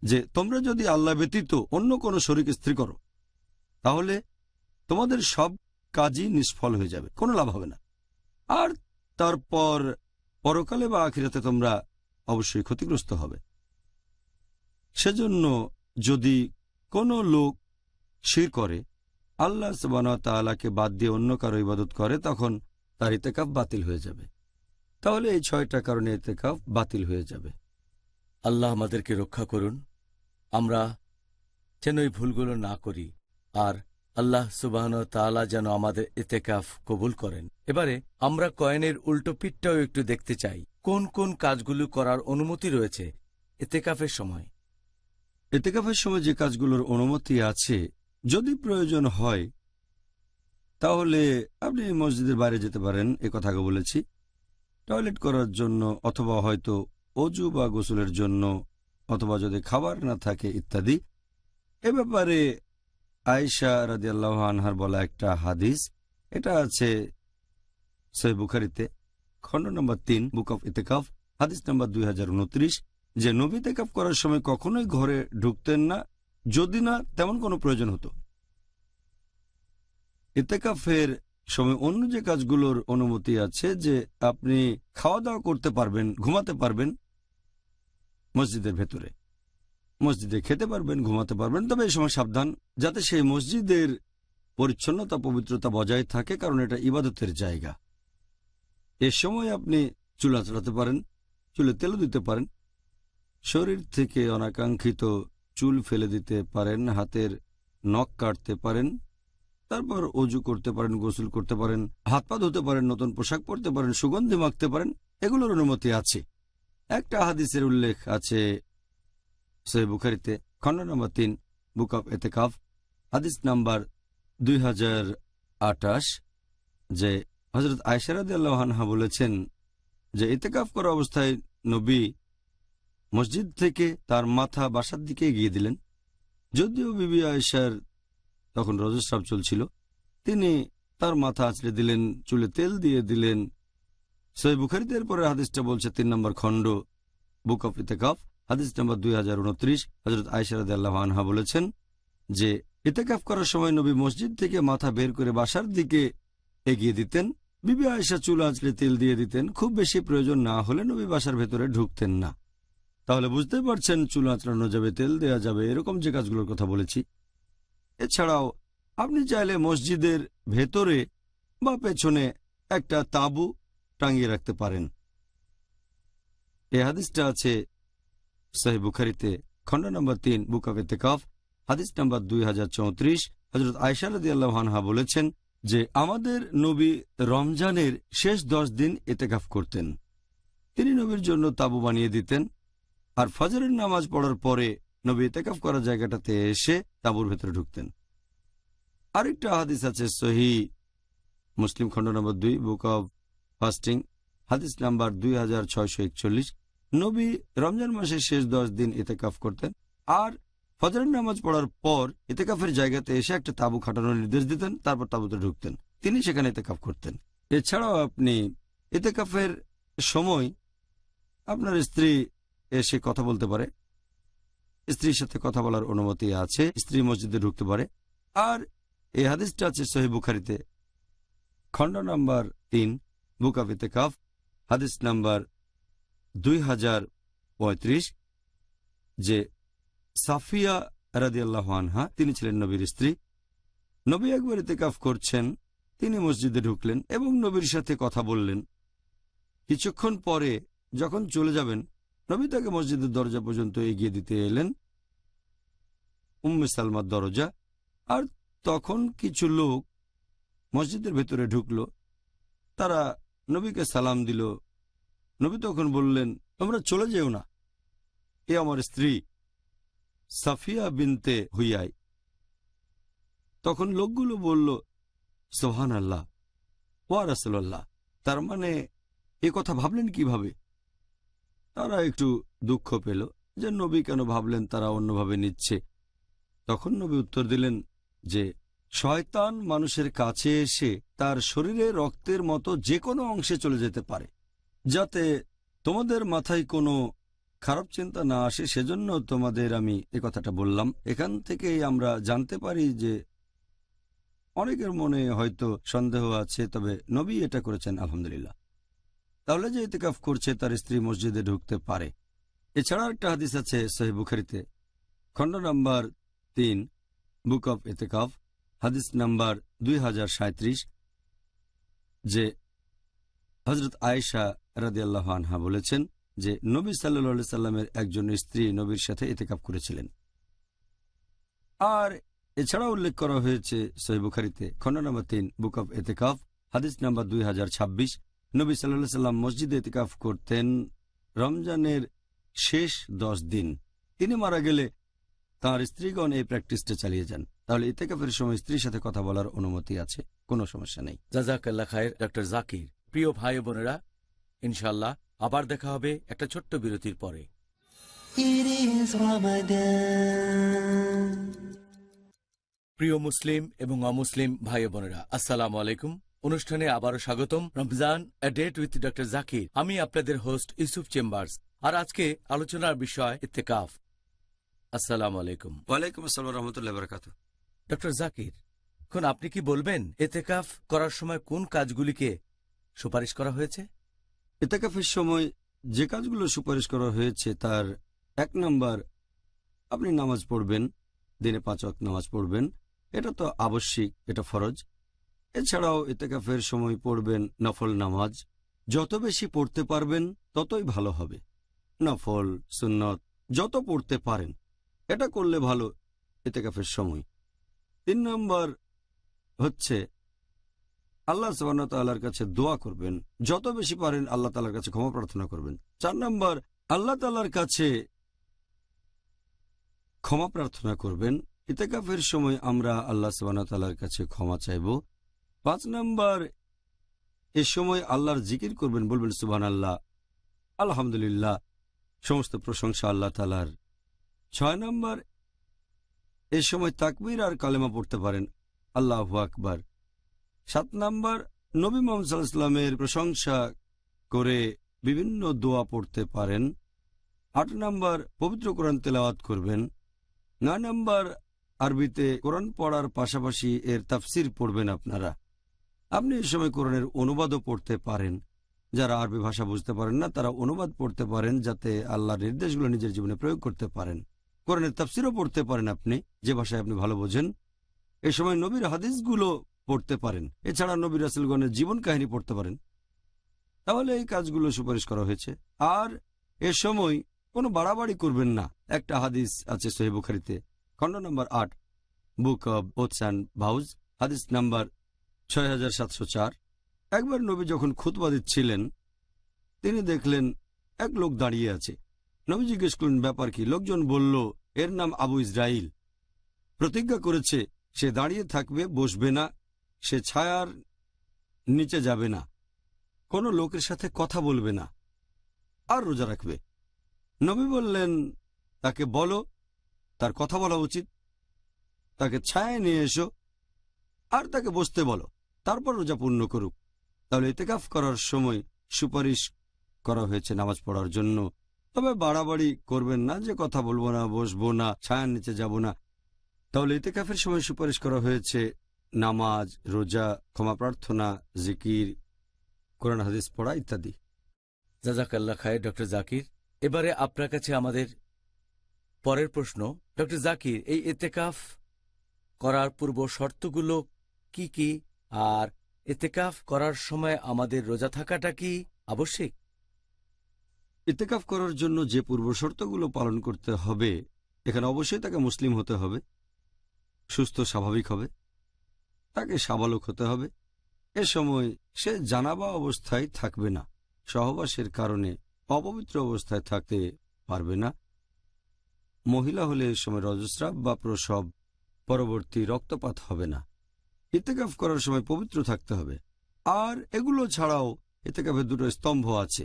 যে তোমরা যদি আল্লাহ ব্যতীত অন্য কোনো শরীক স্থির করো তাহলে তোমাদের সব কাজই নিষ্ফল হয়ে যাবে, কোনো লাভ হবে না। আর তারপর পরকালে বা আখিরাতে তোমরা অবশ্যই ক্ষতিগ্রস্ত হবে। সেজন্য যদি কোনো লোক শিরক করে, আল্লাহ সুবহানাহু ওয়া তাআলাকে বাদ দিয়ে অন্য কারো ইবাদত করে, তখন তার ইতিকাফ বাতিল হয়ে যাবে। তাহলে এই 6টা কারণে ইতিকাফ বাতিল হয়ে যাবে। আল্লাহ আমাদেরকে রক্ষা করুন, আমরা যেন এই ভুলগুলো না করি, আর আল্লাহ সুবহানাহু ওয়া তাআলা যেন আমাদের ইতিকাফ কবুল করেন। এবারে আমরা কয়েনের উল্টো পিঠটাও একটু দেখতে চাই। কোন কোন কাজগুলো করার অনুমতি রয়েছে ইতিকাফের সময়? ইতিকাফের সময় যে কাজগুলোর অনুমতি আছে, যদি প্রয়োজন হয় তাহলে আপনি মসজিদের বাইরে যেতে পারেন, এ কথা আগে বলেছি, টয়লেট করার জন্য, অথবা হয়তো অজু বা গোসলের জন্য, অথবা যদি খাবার না থাকে ইত্যাদি। এ ব্যাপারে আয়েশা রাদিয়াল্লাহু আনহার বলা একটা হাদিস, এটা আছে সহিহ বুখারীতে, খণ্ড নম্বর 3, বুক অফ ইতিকাফ, হাদিস নম্বর 2029, যে নবী ইতিকাফ করার সময় কখনোই ঘরে ঢুকতেন না যদি না তেমন কোনো প্রয়োজন হতো। ইতিকাফের সময় অন্য যে কাজগুলোর অনুমতি আছে, যে আপনি খাওয়া দাওয়া করতে পারবেন, ঘুমাতে পারবেন মসজিদের ভেতরে, মসজিদে খেতে পারবেন, ঘুমাতে পারবেন, তবে এই সময় সাবধান যাতে সেই মসজিদের পরিচ্ছন্নতা পবিত্রতা বজায় থাকে, কারণ এটা ইবাদতের জায়গা। এ সময় আপনি চুল আঁচড়াতে পারেন, চুলে তেলও দিতে পারেন, শরীর থেকে অনাকাঙ্ক্ষিত চুল ফেলে দিতে পারেন, হাতের নখ কাটতে পারেন, তারপর অজু করতে পারেন, গোসল করতে পারেন, হাত পা ধুতে পারেন, নতুন পোশাক পরতে পারেন, সুগন্ধি মাখতে পারেন, এগুলোর অনুমতি আছে। একটা হাদিসের উল্লেখ আছে সহিহ বুখারীতে, খণ্ড নম্বর 3, বুক অফ ইতিকাফ, হাদিস নাম্বার 2028, যে হযরত আয়েশা রাদিয়াল্লাহু আনহা বলেছেন যে ইতিকাফ করা অবস্থায় নবী মসজিদ থেকে তার মাথা বাসার দিকে এগিয়ে দিলেন। যদিও বিবি আয়েশার তখন রজস্রাব চলছিল, তিনি তার মাথা আঁচড়ে দিলেন, চুলে তেল দিয়ে দিলেন। সহিহ বুখারীতে এরপরের হাদিসটা বলছে 3 নম্বর খণ্ড, বুক অফ ইতিকাফ, হাদিস নম্বর 2029, হযরত আয়েশা রাদিয়াল্লাহু আনহা বলেছেন যে ইতিকাফ করার সময় নবী মসজিদ থেকে মাথা বের করে বাসার দিকে এগিয়ে দিতেন। বিবি আয়েশা চুল আঁচড়ে তেল দিয়ে দিতেন, খুব বেশি প্রয়োজন না হলে নবী বাসার ভেতরে ঢুকতেন না। তাহলে বুঝতে পারছেন, চুল আঁচড়ানো যাবে, তেল দেয়া যাবে, এরকম যে কাজগুলোর কথা বলেছি। এছাড়াও আপনি চাইলে মসজিদের ভেতরে বা পেছনে একটা তাঁবু টাঙিয়ে রাখতে পারেন। এই হাদিসটা আছে সহিহ বুখারীতে, খণ্ড নম্বর 3, বুক অফ ইতিকাফ, হাদিস নাম্বার 2034, হযরত আয়েশা রাদিয়াল্লাহু আনহা বলেছেন যে আমাদের নবী রমজানের শেষ 10 দিন ইতিকাফ করতেন। তিনি নবীর জন্য তাঁবু বানিয়ে দিতেন, আর ফজরের নামাজ পড়ার পরে নবী ইতিকাফ করা জায়গাটাতে এসে তাঁবুর ভেতরে ঢুকতেন। আরেকটা হাদিস আছে সহিহ মুসলিম খণ্ড নম্বর 2, বুক অব ফাস্টিং, হাদিস নাম্বার 2641। নবী রমজান মাসের শেষ 10 দিন ইতিকাফ করতেন, আর ফজরের নামাজ পড়ার পর ইতিকাফের জায়গাতে এসে একটা তাঁবু খাটানোর নির্দেশ দিতেন, তারপর তাঁবুতে ঢুকতেন। তিনি সেখানে ইতিকাফ করতেন। এছাড়াও আপনি ইতিকাফের সময় আপনার স্ত্রী এসে কথা বলতে পারে, স্ত্রীর সাথে কথা বলার অনুমতি আছে, স্ত্রী মসজিদে ঢুকতে পারে। আর এই হাদিসটা আছে সহিহ বুখারীতে, খণ্ড নাম্বার 3, বুক অফ ইতিকাফ, হাদিস নাম্বার 2035, যে সাফিয়া রাদিয়াল্লাহু আনহা, তিনি ছিলেন নবীর স্ত্রী। নবী একবার ইতিকাফ করছেন, তিনি মসজিদে ঢুকলেন এবং নবীর সাথে কথা বললেন। কিছুক্ষণ পরে যখন চলে যাবেন, নবী তাকে মসজিদের দরজা পর্যন্ত এগিয়ে দিতে এলেন, উম্মে সালমার দরজা। আর তখন কিছু লোক মসজিদের ভেতরে ঢুকল, তারা নবীকে সালাম দিল। নবী তখন বললেন, তোমরা চলে যেও না, এ আমার স্ত্রী সাফিয়া বিনতে হুয়াই। তখন লোকগুলো বলল, সুবহানাল্লাহ ওয়া রাসূলুল্লাহ, তার মানে এ কথা ভাবলেন কিভাবে? তারা একটু দুঃখ পেল যে নবী কেন ভাবলেন তারা অন্যভাবে নিচ্ছে। তখন নবী উত্তর দিলেন যে শয়তান মানুষের কাছে এসে তার শরীরে রক্তের মতো যে কোনো অংশে চলে যেতে পারে, যাতে তোমাদের মাথায় কোনো খারাপ চিন্তা না আসে, সেজন্য তোমাদের আমি এ কথাটা বললাম। এখান থেকেই আমরা জানতে পারি যে অনেকের মনে হয়তো সন্দেহ আছে, তবে নবী এটা করেছেন আলহামদুলিল্লাহ। তাহলে যে ইতিকাফ করছে তার স্ত্রী মসজিদে ঢুকতে পারে। এছাড়া একটা হাদিস আছে সহিহ বুখারীতে, খণ্ড নাম্বার 3, বুক অফ ইতিকাফ, হাদিস নাম্বার 2037, যে হযরত আয়েশা রাদিয়াল্লাহু আনহা বলেছেন যে নবী সাল্লাল্লাহু আলাইহি সাল্লামের একজন স্ত্রী নবীর সাথে ইতিকাফ করেছিলেন। আর এছাড়া উল্লেখ করা হয়েছে সহিহ বুখারীতে, খণ্ড নাম্বার 3, বুক অফ ইতিকাফ, হাদিস নাম্বার 2026, নবী সাল্লাল্লাহু আলাইহি সাল্লাম মসজিদে ইতিকাফ করতেন রমজানের শেষ 10 দিন। তিনি মারা গেলে তাঁর স্ত্রীগণ এই প্র্যাকটিসটা চালিয়ে যান। তাহলে ইতিকাফের সময় স্ত্রীর সাথে কথা বলার অনুমতি আছে, কোনো সমস্যা নেই। জাযাকাল্লাহ খায়ের ডক্টর জাকির। প্রিয় ভাই বোনেরা, ইনশাআল্লাহ আবার দেখা হবে একটা ছোট্ট বিরতির পরে। It is Ramadan. প্রিয় মুসলিম এবং অমুসলিম ভাই বোনেরা, আসসালামু আলাইকুম। অনুষ্ঠানে আবারও স্বাগতম। রমজান এ ডেট উইথ ডক্টর জাকির। আমি আপনাদের হোস্ট ইউসুফ চেম্বার্স। আর আজকে আলোচনার বিষয় ইত্তেকাফ। আসসালামু আলাইকুম। ওয়ালাইকুম আসসালাম ওয়া রাহমাতুল্লাহি ওয়া বারাকাতুহু। ডক্টর জাকির, এখন আপনি কি বলবেন ইত্তেকাফ করার সময় কোন কাজগুলিকে সুপারিশ করা হয়েছে? ইতিকাফের সময় যে কাজগুলো সুপারিশ করা হয়েছে তার 1 নম্বর, আপনি নামাজ পড়বেন, দিনে 5 ওয়াক্ত নামাজ পড়বেন। এটা তো আবশ্যিক, এটা ফরজ। এছাড়াও ইতিকাফের সময় পড়বেন নফল নামাজ। যত বেশি পড়তে পারবেন ততই ভালো হবে। নফল সুন্নত যত পড়তে পারেন এটা করলে ভালো ইতিকাফের সময়। 3 নম্বর হচ্ছে আল্লাহ সুবহানাহু ওয়া তাআলার কাছে দোয়া করবেন, যত বেশি পারেন আল্লাহ তাআলার কাছে ক্ষমা প্রার্থনা করবেন। 4 নম্বর, আল্লাহ তাআলার কাছে ক্ষমা প্রার্থনা করবেন। ইতিকাফের সময় আমরা আল্লাহ সুবহানাহু ওয়া তাআলার কাছে ক্ষমা চাইব। 5 নম্বর, এ সময় আল্লাহর জিকির করবেন, বলবেন সুবহানাল্লাহ, আলহামদুলিল্লাহ, সমস্ত প্রশংসা আল্লাহ তাআলার। 6 নম্বর, এ সময় তাকবীর আর কালেমা পড়তে পারেন, আল্লাহু আকবার। 7 নম্বর, নবী মুহাম্মদ সাল্লাল্লাহু আলাইহি ওয়াসাল্লামের প্রশংসা করে বিভিন্ন দোয়া পড়তে পারেন। 8 নম্বর, পবিত্র কোরআন তেলাওয়াত করবেন। 9 নম্বর, আরবিতে কোরআন পড়ার পাশাপাশি এর তাফসির পড়বেন আপনারা। আপনি এই সময় কোরআনের অনুবাদও পড়তে পারেন। যারা আরবি ভাষা বুঝতে পারেন না তারা অনুবাদ পড়তে পারেন, যাতে আল্লাহর নির্দেশগুলো নিজের জীবনে প্রয়োগ করতে পারেন। কোরআনের তাফসিরও পড়তে পারেন আপনি, যে ভাষায় আপনি ভালো বোঝেন। এ সময় নবীর হাদিসগুলো পড়তে পারেন। এছাড়া নবী রাসূলগণের জীবন কাহিনী পড়তে পারেন। তাহলে এই কাজগুলো সুপারিশ করা হয়েছে। আর এ সময় কোনো বাড়াবাড়ি করবেন না। একটা হাদিস আছে সহিহ বুখারীতে, খণ্ড নম্বর 8 বুক অব ওথস অ্যান্ড ভাউজ, হাদিস নাম্বার 6704। একবার নবী যখন খুতবা দিচ্ছিলেন তিনি দেখলেন এক লোক দাঁড়িয়ে আছে। নবী জিজ্ঞেস করলেন, ব্যাপার কি? লোকজন বলল, এর নাম আবু ইসরাইল। প্রতিজ্ঞা করেছে সে দাঁড়িয়ে থাকবে, বসবে না, সে ছায়ার নিচে যাবে না, কোনো লোকের সাথে কথা বলবে না, আর রোজা রাখবে। নবী বললেন, তাকে বলো তার কথা বলা উচিত, তাকে ছায়ায় নিয়ে এসো আর তাকে বসতে বলো, তারপর রোজা পূর্ণ করুক। তাহলে ইতিকাফ করার সময় সুপারিশ করা হয়েছে নামাজ পড়ার জন্য। তবে বাড়াবাড়ি করবেন না যে কথা বলবো না, বসবো না, ছায়ার নিচে যাব না। তাহলে ইতিকাফের সময় সুপারিশ করা হয়েছে নামাজ, রোজা, ক্ষমা প্রার্থনা, জিকির, কোরআন হাদিস পড়া ইত্যাদি। জাজাকাল্লাহ খায়ের ডক্টর জাকির। এবারে আপনার কাছে আমাদের পরের প্রশ্ন। ডক্টর জাকির, এই ইতেকাফ করার পূর্ব শর্তগুলো কি কি, আর ইতেকাফ করার সময় আমাদের রোজা থাকাটা কি আবশ্যিক? ইতিকাফ করার জন্য যে পূর্ব শর্তগুলো পালন করতে হবে, এখানে অবশ্যই তাকে মুসলিম হতে হবে, সুস্থ স্বাভাবিক হবে, তাকে সাবালক হতে হবে। এ সময় সে জানাবা অবস্থায় থাকবে না, সহবাসের কারণে অপবিত্র অবস্থায় থাকতে পারবে না। মহিলা হলে এ সময় রজস্রাব বা প্রসব পরবর্তী রক্তপাত হবে না। ইতিকাফ করার সময় পবিত্র থাকতে হবে। আর এগুলো ছাড়াও ইতিকাফের দুটো স্তম্ভ আছে।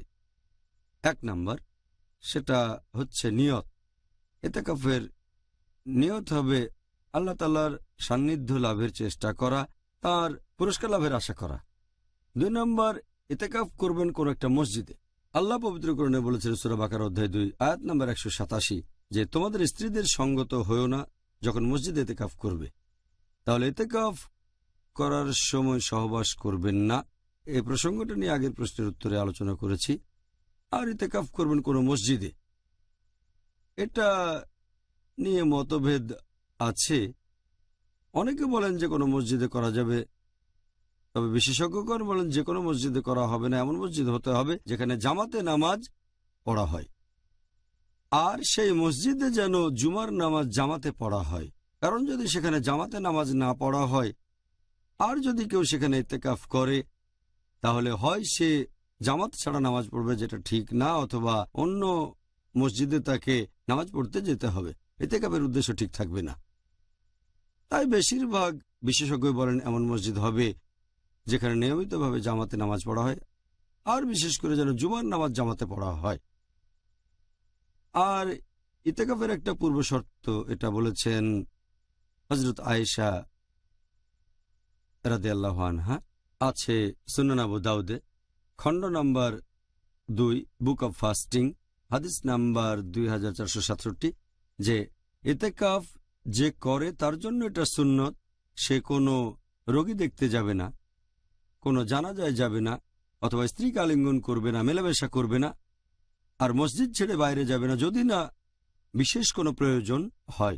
এক নাম্বার, সেটা হচ্ছে নিয়ত। ইতিকাফের নিয়ত হবে আল্লাহ তাআলার সান্নিধ্য লাভের চেষ্টা করা, তার পুরস্কার লাভের আশা করা। 2 নম্বর, ইতিকাফ করবেন কোন একটা মসজিদে। আল্লাহ পবিত্রকরণে বলেছেন সূরা বাকারা অধ্যায় 2 আয়াত নম্বর 187 যে তোমাদের স্ত্রীদের সঙ্গত হয়েও না যখন মসজিদে ইতিকাফ করবে। তাহলে ইতিকাফ করার সময় সহবাস করবেন না। এই প্রসঙ্গটা নিয়ে আগের প্রশ্নের উত্তরে আলোচনা করেছি। আর ইতিকাফ করবেন কোনো মসজিদে, এটা নিয়ে মতভেদ আছে। অনেকে বলেন যে কোনো মসজিদে করা যাবে, তবে বিশেষজ্ঞগণ বলেন যে কোনো মসজিদে করা হবে না, এমন মসজিদ হতে হবে যেখানে জামাতে নামাজ পড়া হয়, আর সেই মসজিদে যেন জুমার নামাজ জামাতে পড়া হয়। কারণ যদি সেখানে জামাতে নামাজ না পড়া হয় আর যদি কেউ সেখানে ইতিকাফ করে, তাহলে হয় সে জামাত ছাড়া নামাজ পড়বে, যেটা ঠিক না, অথবা অন্য মসজিদে তাকে নামাজ পড়তে যেতে হবে। ইতিকাফের উদ্দেশ্য ঠিক থাকবে না। তাই বেশিরভাগ বিশেষজ্ঞ বলেন এমন মসজিদ হবে যেখানে নিয়মিতভাবে জামাতে নামাজ পড়া হয়, আর বিশেষ করে যেন জুমার নামাজ জামাতে পড়া হয়। আর ইতিকাফের একটা পূর্ব শর্ত, এটা বলেছেন হযরত আয়েশা রাদিয়াল্লাহু আনহা, আছে সুনান আবু দাউদে, খণ্ড নাম্বার 2 বুক অব ফাস্টিং, হাদিস নাম্বার 2467, যে ইতিকাফ যে করে তার জন্য এটা সুন্নত। সে কোনো রোগী দেখতে যাবে না, কোনো জানাজায় যাবে না, অথবা স্ত্রীকে আলিঙ্গন করবে না, মেলামেশা করবে না, আর মসজিদ ছেড়ে বাইরে যাবে না যদি না বিশেষ কোনো প্রয়োজন হয়।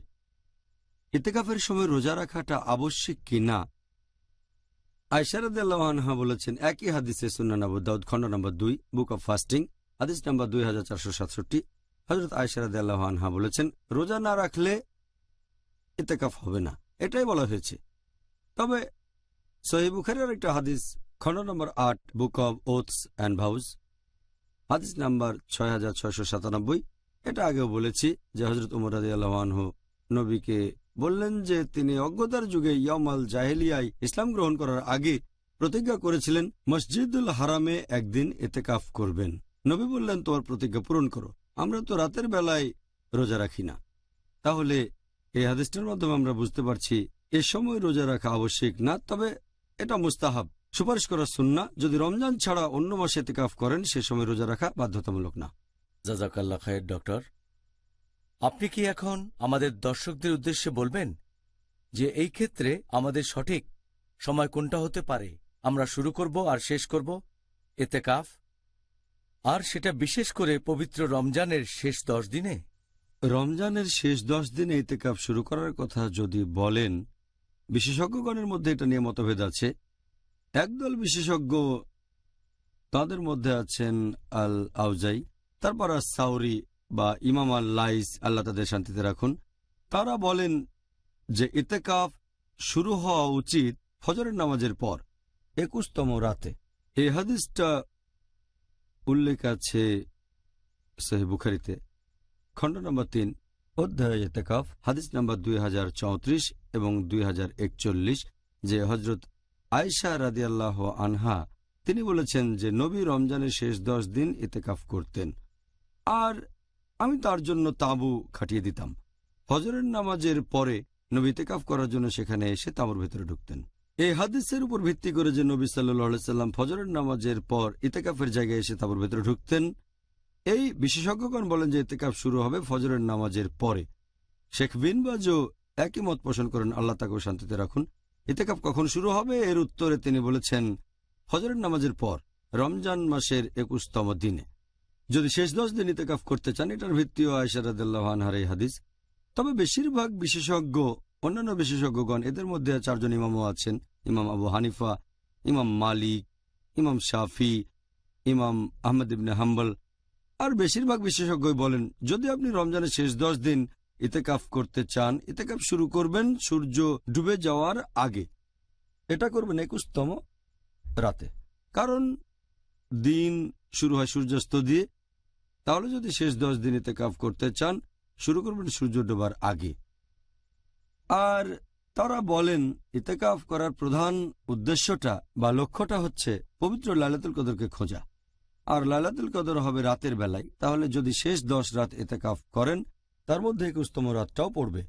ইতিকাফের সময় রোজা রাখাটা আবশ্যিক কি না, আয়েশা রাদিয়াল্লাহু আনহা বলেছেন একই হাদিসে সুনান আবু দাউদ খণ্ড নম্বর 2 বুক অব ফাস্টিং, হাদিস নাম্বার 2467, হযরত আয়েশা রাদিয়াল্লাহু আনহা বলেছেন রোজা না রাখলে ইতিকাফ হবে না, এটাই বলা হয়েছে। তবে সহিহ বুখারীর একটা হাদিস খণ্ড নম্বর 8 বুক অব ওথস অ্যান্ড ভাউজ, হাদিস নাম্বার 6697, এটা আগেও বলেছি যে হযরত উমর রাদিয়াল্লাহু আনহু নবীকে বললেন যে তিনি অজ্ঞতার যুগে ইয়ামাল জাহেলিয়ায় ইসলাম গ্রহণ করার আগে প্রতিজ্ঞা করেছিলেন মসজিদুল হারামে একদিন ইতিকাফ করবেন। নবী বললেন তোমার প্রতিজ্ঞা পূরণ করো, আমরা তো রাতের বেলায় রোজা রাখি না। তাহলে এই হাদিসটার মাধ্যমে আমরা বুঝতে পারছি এ সময় রোজা রাখা আবশ্যিক না, তবে এটা মুস্তাহাব, সুপারিশ করা সুন্নাহ। যদি রমজান ছাড়া অন্য মাসে ইতিকাফ করেন সে সময় রোজা রাখা বাধ্যতামূলক না। জাজাকাল্লাহ খায়ের ডক্টর, আপনি কি এখন আমাদের দর্শকদের উদ্দেশ্যে বলবেন যে এই ক্ষেত্রে আমাদের সঠিক সময় কোনটা হতে পারে? আমরা শুরু করব আর শেষ করব ইতিকাফ, আর সেটা বিশেষ করে পবিত্র রমজানের শেষ 10 দিনে। রমজানের শেষ 10 দিনে ইতিকাফ শুরু করার কথা যদি বলেন, বিশেষজ্ঞগণের মধ্যে এটা নিয়ে মতভেদ আছে। একদল বিশেষজ্ঞ, তাদের মধ্যে আছেন আল আউজাই, তারপর সাউরি বা ইমাম আল লাইস, আল্লাহ তাদের শান্তিতে রাখুন, তারা বলেন যে ইতেকাফ শুরু হওয়া উচিত ফজরের নামাজের পর 21তম রাতে। এই হাদিসটা উল্লেখ আছে সহিহ বুখারীতে খণ্ড নম্বর 3 অধ্যায় ইতেকাফ হাদিস নম্বর 2034 এবং 2041, যে হযরত আয়েশা রাদিয়াল্লাহু আনহা তিনি বলেছেন যে নবী রমজানের শেষ 10 দিন ইতেকাফ করতেন, আর আমি তার জন্য তাঁবু খাটিয়ে দিতাম। ফজরের নামাজের পরে নবী ইতেকাফ করার জন্য সেখানে এসে তাঁবুর ভেতরে ঢুকতেন। এই হাদিসের উপর ভিত্তি করে যে নবী সাল্লাল্লাহু আলাইহি সাল্লাম ফজরের নামাজের পর ইতেকাফের জায়গায় এসে তাঁবুর ভেতরে ঢুকতেন, এই বিশেষজ্ঞগণ বলেন যে ইতেকাফ শুরু হবে ফজরের নামাজের পরে। শেখ বিন বাজও একই মত পোষণ করেন, আল্লাহ তাকেও শান্তিতে রাখুন। ইতেকাফ কখন শুরু হবে এর উত্তরে তিনি বলেছেন ফজরের নামাজের পর রমজান মাসের 21তম দিনে। যদি শেষ 10 দিন ইতেকাফ করতে চান, এটার ভিত্তিও আয়েশা রাদিয়াল্লাহু আনহার এই হাদিস। তবে বেশিরভাগ বিশেষজ্ঞ, অন্যান্য বিশেষজ্ঞগণ, এদের মধ্যে 4 জন ইমামও আছেন, ইমাম আবু হানিফা, ইমাম মালিক, ইমাম শাফি, ইমাম আহমদ ইবনে হাম্বল, আর বেশিরভাগ বিশেষজ্ঞই বলেন যদি আপনি রমজানের শেষ 10 দিন ইতেকাফ করতে চান, ইতেকাফ শুরু করবেন সূর্য ডুবে যাওয়ার আগে। এটা করবেন 21তম রাতে, কারণ দিন শুরু হয় সূর্যাস্ত দিয়ে। তাহলে যদি শেষ 10 দিন ইতেকাফ করতে চান, শুরু করবেন সূর্য ডোবার আগে। আর তারা বলেন ইতেকাফ করার প্রধান উদ্দেশ্যটা বা লক্ষ্যটা হচ্ছে পবিত্র লাইলাতুল কদরকে খোঁজা, আর লাইলাতুল কদর হবে রাতের বেলায়। তাহলে যদি শেষ 10 রাত ইতেকাফ করেন, তার মধ্যে 21তম রাতটাও পড়বে।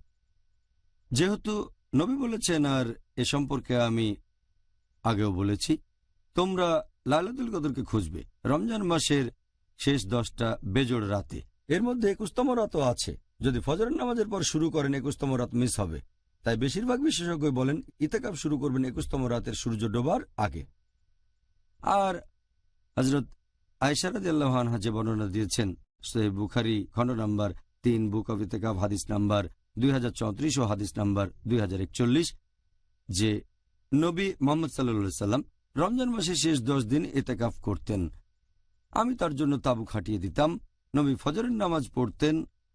যেহেতু নবী বলেছেন, আর এ সম্পর্কে আমি আগেও বলেছি, তোমরা লাইলাতুল কদরকে খুঁজবে রমজান মাসের শেষ 10টা বেজোড় রাতে। এর মধ্যে 21তম রাতও আছে। যদি ফজরের নামাজের পর শুরু করেন, 21তম রাত মিস হবে। তাই বেশিরভাগ বিশেষজ্ঞ বলেন ইতেকাফ শুরু করবেন 21তম রাতের সূর্য ডোবার আগে। আর হযরত আয়েশা রাদিয়াল্লাহু আনহা যে বর্ণনা দিয়েছেন সহিহ বুখারী খণ্ড নাম্বার 3 বুক অফ ইতেকাফ হাদিস নাম্বার 2034 ও হাদিস নাম্বার 2041, যে নবী মুহাম্মদ সাল্লাল্লাহু আলাইহি সাল্লাম রমজান মাসের শেষ 10 দিন ইতেকাফ করতেন। আমি তার জন্য তাঁবু খাটিয়ে দিতাম। নবী ফজরের নামাজ পড়তেন,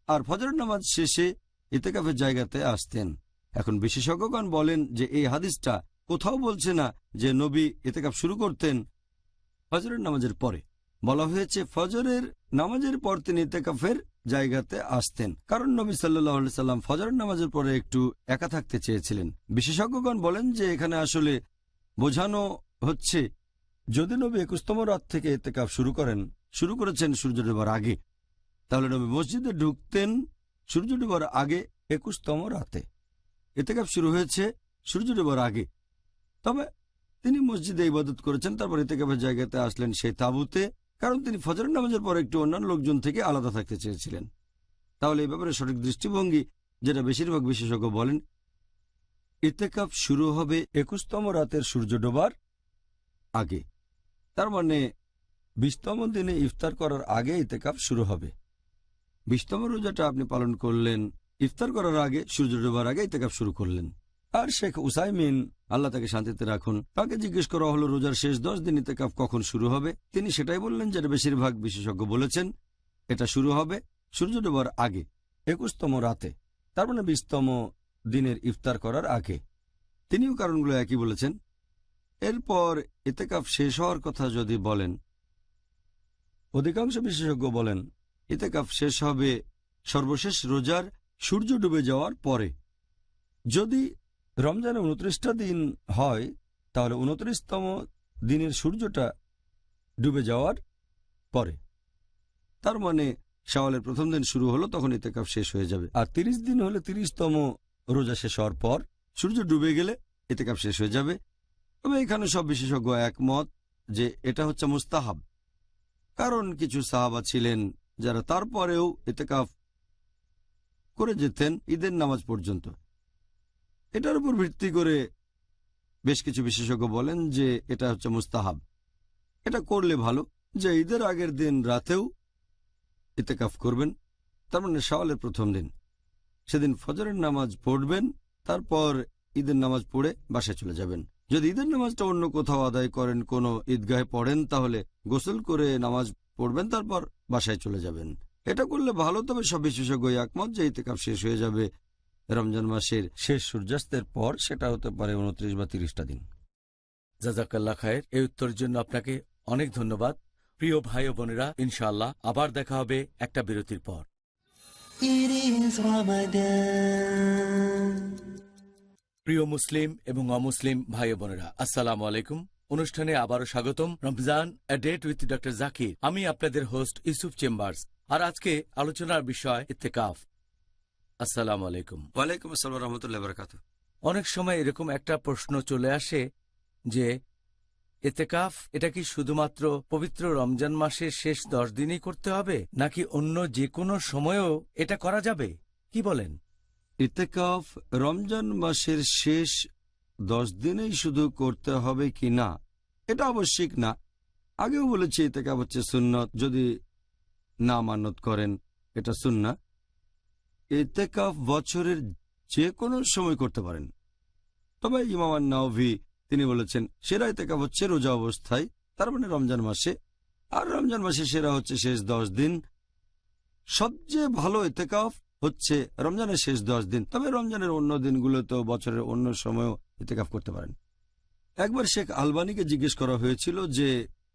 আর ফজরের নামাজ শেষে ইতেকাফের জায়গাতে আসতেন। এখন বিশেষজ্ঞগণ বলেন যে এই হাদিসটা কোথাও বলছে না যে নবী ইতেকাফ শুরু করতেন ফজরের নামাজের পরে। বলা হয়েছে ফজরের নামাজের পর তিনি ইতেকাফের জায়গাতে আসতেন, কারণ নবী সাল্লাল্লাহু আলাইহি সাল্লাম ফজরের নামাজের পরে একটু একা থাকতে চেয়েছিলেন। বিশেষজ্ঞগণ বলেন যে এখানে আসলে বোঝানো হচ্ছে যদি নবী 21তম রাত থেকে ইতেকাফ শুরু করেছেন সূর্য ডোবার আগে, তাহলে নবী মসজিদে ঢুকতেন সূর্য ডোবার আগে 21তম রাতে। ইতেকাফ শুরু হয়েছে সূর্য ডোবার আগে, তবে তিনি মসজিদে ইবাদত করেছেন, তারপর ইতেকাফের জায়গাতে আসলেন সেই তাঁবুতে, কারণ তিনি ফজরের নামাজের পর একটু অন্যান্য লোকজন থেকে আলাদা থাকতে চেয়েছিলেন। তাহলে এই ব্যাপারে সঠিক দৃষ্টিভঙ্গি, যেটা বেশিরভাগ বিশেষজ্ঞ বলেন, ইতেকাফ শুরু হবে 21তম রাতের সূর্য ডোবার আগে। তার মানে 20তম দিনে ইফতার করার আগে ইতেকাফ শুরু হবে। 20তম রোজাটা আপনি পালন করলেন ইফতার করার আগে, সূর্য ডোবার আগে ইতেকাফ শুরু করলেন। আর শেখ উসাইমিন, আল্লাহ তাকে শান্তিতে রাখুন, তাকে জিজ্ঞেস করা হলো রোজার শেষ 10 দিন ইতেকাফ কখন শুরু হবে। তিনি সেটাই বললেন যেটা বেশিরভাগ বিশেষজ্ঞ বলেছেন, এটা শুরু হবে সূর্য ডোবার আগে 21তম রাতে, তার মানে 20তম দিনের ইফতার করার আগে। তিনিও কারণগুলো একই বলেছেন। এরপর ইতেকাফ শেষ হওয়ার কথা যদি বলেন, অধিকাংশ বিশেষজ্ঞ বলেন ইতেকাফ শেষ হবে সর্বশেষ রোজার সূর্য ডুবে যাওয়ার পরে। যদি রমজানে 29টা দিন হয়, তাহলে 29তম দিনের সূর্যটা ডুবে যাওয়ার পরে, তার মানে শাওয়ালের প্রথম দিন শুরু হলো, তখন ইতেকাফ শেষ হয়ে যাবে। আর 30 দিন হলে 30তম রোজা শেষ হওয়ার পর সূর্য ডুবে গেলে ইতেকাফ শেষ হয়ে যাবে। তবে এখানে সব বিশেষজ্ঞ একমত যে এটা হচ্ছে মুস্তাহাব, কারণ কিছু সাহাবা ছিলেন যারা তারপরেও ইতেকাফ করে যেতেন ঈদের নামাজ পর্যন্ত। এটার উপর ভিত্তি করে বেশ কিছু বিশেষজ্ঞ বলেন যে এটা হচ্ছে মুস্তাহাব, এটা করলে ভালো, যে ঈদের আগের দিন রাতেও ইতেকাফ করবেন, তার মানে শাওয়ালের প্রথম দিন, সেদিন ফজরের নামাজ পড়বেন, তারপর ঈদের নামাজ পড়ে বাসায় চলে যাবেন। যদি ঈদের নামাজটা অন্য কোথাও আদায় করেন, কোনো ঈদগাহে পড়েন, তাহলে গোসল করে নামাজ পড়বেন, তারপর বাসায় চলে যাবেন। এটা করলে ভালো, তবে সব বিশেষজ্ঞ একমত যে ইতেকাফ শেষ হয়ে যাবে রমজান মাসের শেষ সূর্যাস্তের পর, সেটা হতে পারে 29 বা 30টা দিন। জাজাকাল্লাহ খায়ের। এই উত্তরের জন্য আপনাকে অনেক ধন্যবাদ। প্রিয় ভাই ও বোনেরা, ইনশাআল্লাহ আবার দেখা হবে একটা বিরতির পর। It is Ramadan. প্রিয় মুসলিম এবং অমুসলিম ভাই ও বোনেরা, আসসালামু আলাইকুম। অনুষ্ঠানে আবারও স্বাগতম। রমজান এ ডেট উইথ ডক্টর জাকির। আমি আপনাদের হোস্ট ইউসুফ চেম্বার্স। আর আজকে আলোচনার বিষয় ইত্তেকাফ। আসসালামু আলাইকুম। ওয়ালাইকুম আসসালাম রহমতুল্লাহ বারাকাতুহু। অনেক সময় এরকম একটা প্রশ্ন চলে আসে যে ইত্তেকাফ এটা কি শুধুমাত্র পবিত্র রমজান মাসের শেষ 10 দিনই করতে হবে, নাকি অন্য যে কোনো সময়েও এটা করা যাবে? কি বলেন? ইতেকাফ রমজান মাসের শেষ 10 দিনেই শুধু করতে হবে কি না, এটা আবশ্যিক না। আগেও বলেছি ইতেকাফ হচ্ছে সুন্নত, যদি না মানত করেন এটা সুন্নাহ। ইতেকাফ বছরের যে কোনো সময় করতে পারেন, তবে ইমাম আন-নাওয়ী তিনি বলেছেন সেরা ইতেকাফ হচ্ছে রোজা অবস্থায়, তার মানে রমজান মাসে। আর রমজান মাসে সেরা হচ্ছে শেষ 10 দিন। সবচেয়ে ভালো ইতেকাফ হচ্ছে রমজানের শেষ 10 দিন, তবে রমজানের অন্য দিনগুলোতেও বছরের অন্য সময়ও ইতেকাফ করতে পারেন। একবার শেখ আলবানীকে জিজ্ঞেস করা হয়েছিল যে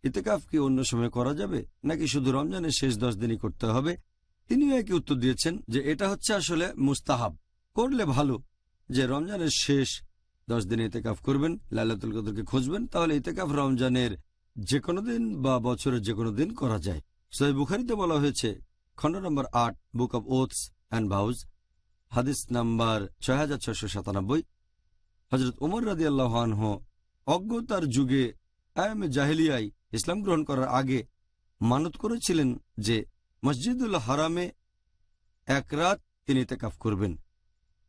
ইতেকাফ কি অন্য সময় করা যাবে নাকি শুধু রমজানের শেষ 10 দিনই করতে হবে। তিনিও একই উত্তর দিয়েছেন যে এটা হচ্ছে আসলে মুস্তাহাব, করলে ভালো। যে রমজানের শেষ 10 দিনে ইতেকাফ করবেন, লাইলাতুল কদরকে খুঁজবেন, তাহলে ইতেকাফ রমজানের যে কোনো দিন বা বছরের যে কোনো দিন করা যায়। সহিহ বুখারীতে বলা হয়েছে, খণ্ড নম্বর 8, বুক অব ওথস অ্যান্ড ভাউজ, হাদিস নাম্বার 6697, হযরত উমর রাদিয়াল্লাহু আনহু অজ্ঞতার যুগে আয়ামে জাহেলিয়ায় ইসলাম গ্রহণ করার আগে মানত করেছিলেন যে মসজিদুল হারামে 1 রাত তিনি ইতেকাফ করবেন।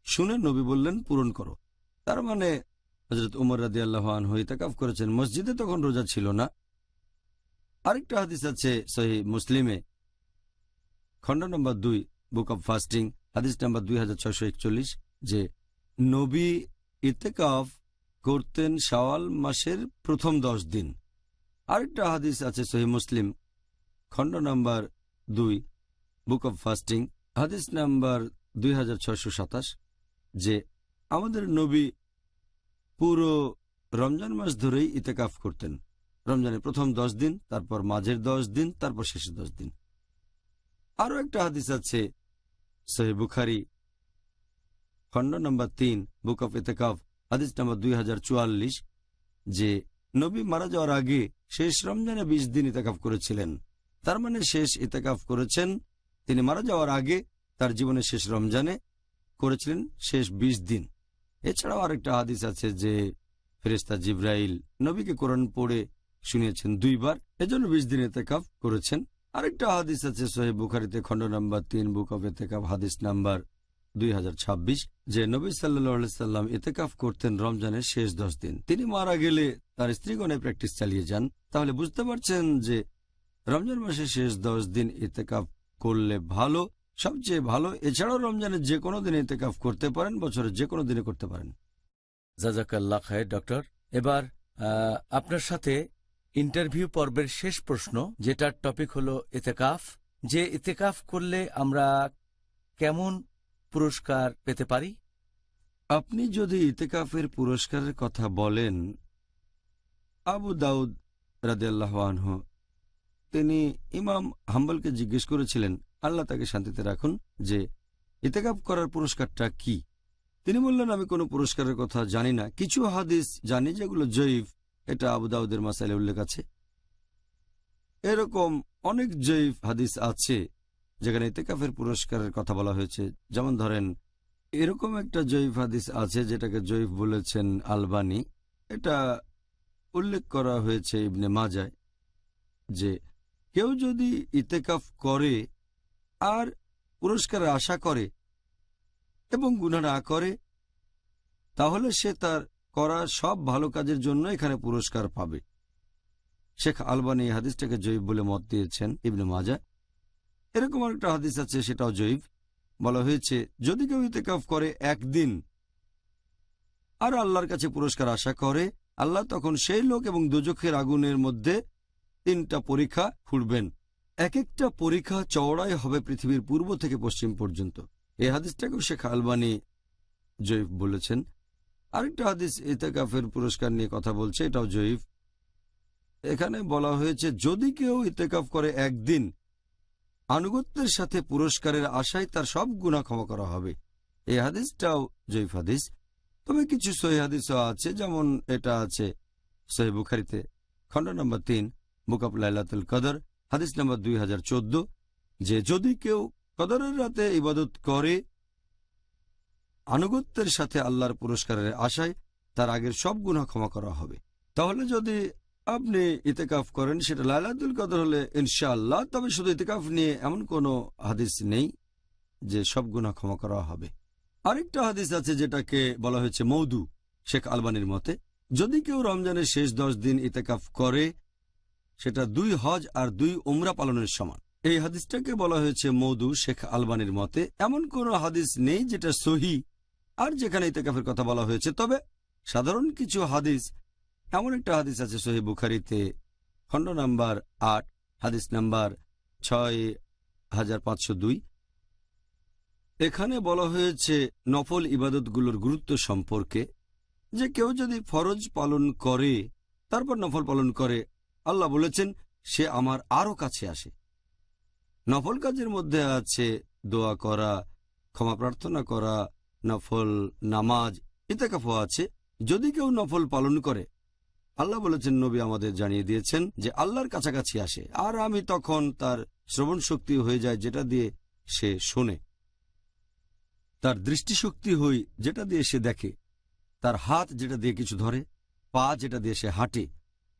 শুনে নবী বললেন, পূরণ করো। তার মানে হযরত উমর রাদিয়াল্লাহু আনহু ইতেকাফ করেছেন। মসজিদে তখন রোজা ছিল না। আরেকটা হাদিস আছে সহিহ মুসলিমে, খণ্ড নম্বর 2, বুক অব ফাস্টিং, হাদিস নাম্বার 2641, যে নবী ইতেকাফ করতেন শাওয়াল মাসের প্রথম 10 দিন। আরেকটা হাদিস আছে সহিহ মুসলিম, খণ্ড নম্বর 2, বুক অব ফাস্টিং, হাদিস নাম্বার 2627, যে আমাদের নবী পুরো রমজান মাস ধরেই ইতেকাফ করতেন। রমজানের প্রথম 10 দিন, তারপর মাঝের 10 দিন, তারপর শেষের 10 দিন। আরও একটা হাদিস আছে সহিহ বুখারী, খণ্ড নম্বর 3, বুক অফ ইতেকাফ, হাদিস নম্বর 2044, যে নবী মারা যাওয়ার আগে শেষ রমজানে 20 দিন ইতেকাফ করেছিলেন। তার মানে শেষ ইতেকাফ করেছেন তিনি মারা যাওয়ার আগে, তার জীবনের শেষ রমজানে করেছিলেন শেষ 20 দিন। এছাড়াও আরেকটা হাদিস আছে যে ফেরেশতা জিবরাইল নবীকে কোরআন পড়ে শুনিয়েছেন 2 বার, এজন্য 20 দিন ইতেকাফ করেছেন। আরেকটা হাদিস আছে সহিহ বুখারীতে, খণ্ড নম্বর 3, বুক অফ ইতেকাফ, হাদিস নাম্বার 2026, যে নবী সাল্লাল্লাহু আলাইহি সাল্লাম ইতেকাফ করতেন রমজানের শেষ 10 দিন। তিনি মারা গেলে তার স্ত্রীগণে প্র্যাকটিস চালিয়ে যান। তাহলে বুঝতে পারছেন যে রমজান মাসের শেষ 10 দিন ইতেকাফ করলে ভালো, সবচেয়ে ভালো। এছাড়াও রমজানের যে কোনো দিনে ইতেকাফ করতে পারেন, বছরের যে কোনো দিনে করতে পারেন। জাজাকাল্লাহ খায়ের ডক্টর। এবার আপনার সাথে ইন্টারভিউ পর্বের শেষ প্রশ্ন, যেটার টপিক হলো ইতেকাফ। যে ইতেকাফ করলে আমরা কেমন পুরস্কার পেতে পারি? আপনি যদি ইতেকাফের পুরস্কারের কথা বলেন, আবু দাউদ রাদিয়াল্লাহু আনহু তিনি ইমাম হাম্বলকে জিজ্ঞেস করেছিলেন, আল্লাহ তাকে শান্তিতে রাখুন, যে ইতেকাফ করার পুরস্কারটা কি। তিনি বললেন, আমি কোনো পুরস্কারের কথা জানি না, কিছু হাদিস জানি যেগুলো জয়ীফ। এটা আবু দাউদের মাসাইলে উল্লেখ আছে। এরকম অনেক জয়ীফ হাদিস আছে যেখানে ইতেকাফের পুরস্কারের কথা বলা হয়েছে। যেমন ধরেন, এরকম একটা জয়ীফ হাদিস আছে যেটাকে জয়ীফ বলেছেন আলবানী। এটা উল্লেখ করা হয়েছে ইবনে মাজায়, যে কেউ যদি ইতেকাফ করে আর পুরস্কারের আশা করে এবং গুনাহ না করে, তাহলে সে তার করা সব ভালো কাজের জন্য এখানে পুরস্কার পাবে। শেখ আলবানী এই হাদিসটাকে জয়ীফ বলে মত দিয়েছেন ইবনে মাজাহ। এরকম একটা হাদিস আছে, সেটাও জয়ীফ। বলা হয়েছে, যদি কেউ ইতেকাফ করে 1 দিন আর আল্লাহর কাছে পুরস্কার আশা করে, আল্লাহ তখন সেই লোক এবং দোজখের আগুনের মধ্যে 3টা পরীক্ষা খুঁড়বেন। এক একটা পরীক্ষা চওড়াই হবে পৃথিবীর পূর্ব থেকে পশ্চিম পর্যন্ত। এই হাদিসটাকেও শেখ আলবানী জয়ীফ বলেছেন। আরেকটা হাদিস ইতেকাফের পুরস্কার নিয়ে কথা বলছে, এটাও জয়ীফ। এখানে বলা হয়েছে যদি কেউ ইতেকাফ করে একদিন আনুগত্যের সাথে পুরস্কারের আশায় তার সব গুনাহ ক্ষমা করা হবে। এই হাদিসটাও জয়ীফ হাদিস। তবে কিছু সহিহ হাদিসও আছে, যেমন এটা আছে সহিহ বুখারীতে খণ্ড নম্বর 3 বুক অব লাইলাতুল কদর হাদিস নম্বর 2014, যে যদি কেউ কদরের রাতে ইবাদত করে আনুগত্যের সাথে আল্লাহর পুরস্কারের আশায়, তার আগের সব গুনাহ ক্ষমা করা হবে। তাহলে যদি আপনি ইতেকাফ করেন সেটা লাইলাতুল কদর হলে ইনশাআল্লাহ, তবে শুধু ইতেকাফ নিয়ে এমন কোনো হাদিস নেই যে সব গুনাহ ক্ষমা করা হবে। আরেকটা হাদিস আছে যেটাকে বলা হয়েছে মৌদু, শেখ আলবানির মতে যদি কেউ রমজানের শেষ 10 দিন ইতেকাফ করে সেটা 2 হজ আর 2 উমরা পালনের সমান। এই হাদিসটাকে বলা হয়েছে মৌদু শেখ আলবানির মতে। এমন কোনো হাদিস নেই যেটা সহিহ আর যেখানে ইতেকাফের কথা বলা হয়েছে। তবে সাধারণ কিছু হাদিস, এমন একটা হাদিস আছে সহিহ বুখারীতে খণ্ড নাম্বার 8 হাদিস নাম্বার 6502। এখানে বলা হয়েছে নফল ইবাদতগুলোর গুরুত্ব সম্পর্কে, যে কেউ যদি ফরজ পালন করে তারপর নফল পালন করে, আল্লাহ বলেছেন সে আমার আরও কাছে আসে। নফল কাজের মধ্যে আছে দোয়া করা, ক্ষমা প্রার্থনা করা, নফল নামাজ, ইতেকাফও আছে। যদি কেউ নফল পালন করে, আল্লাহ বলেছেন, নবী আমাদের জানিয়ে দিয়েছেন যে আল্লাহর কাছাকাছি আসে, আর আমি তখন তার শ্রবণ শক্তি হয়ে যায় যেটা দিয়ে সে শোনে, তার দৃষ্টিশক্তি হই যেটা দিয়ে সে দেখে, তার হাত যেটা দিয়ে কিছু ধরে, পা যেটা দিয়ে সে হাঁটে,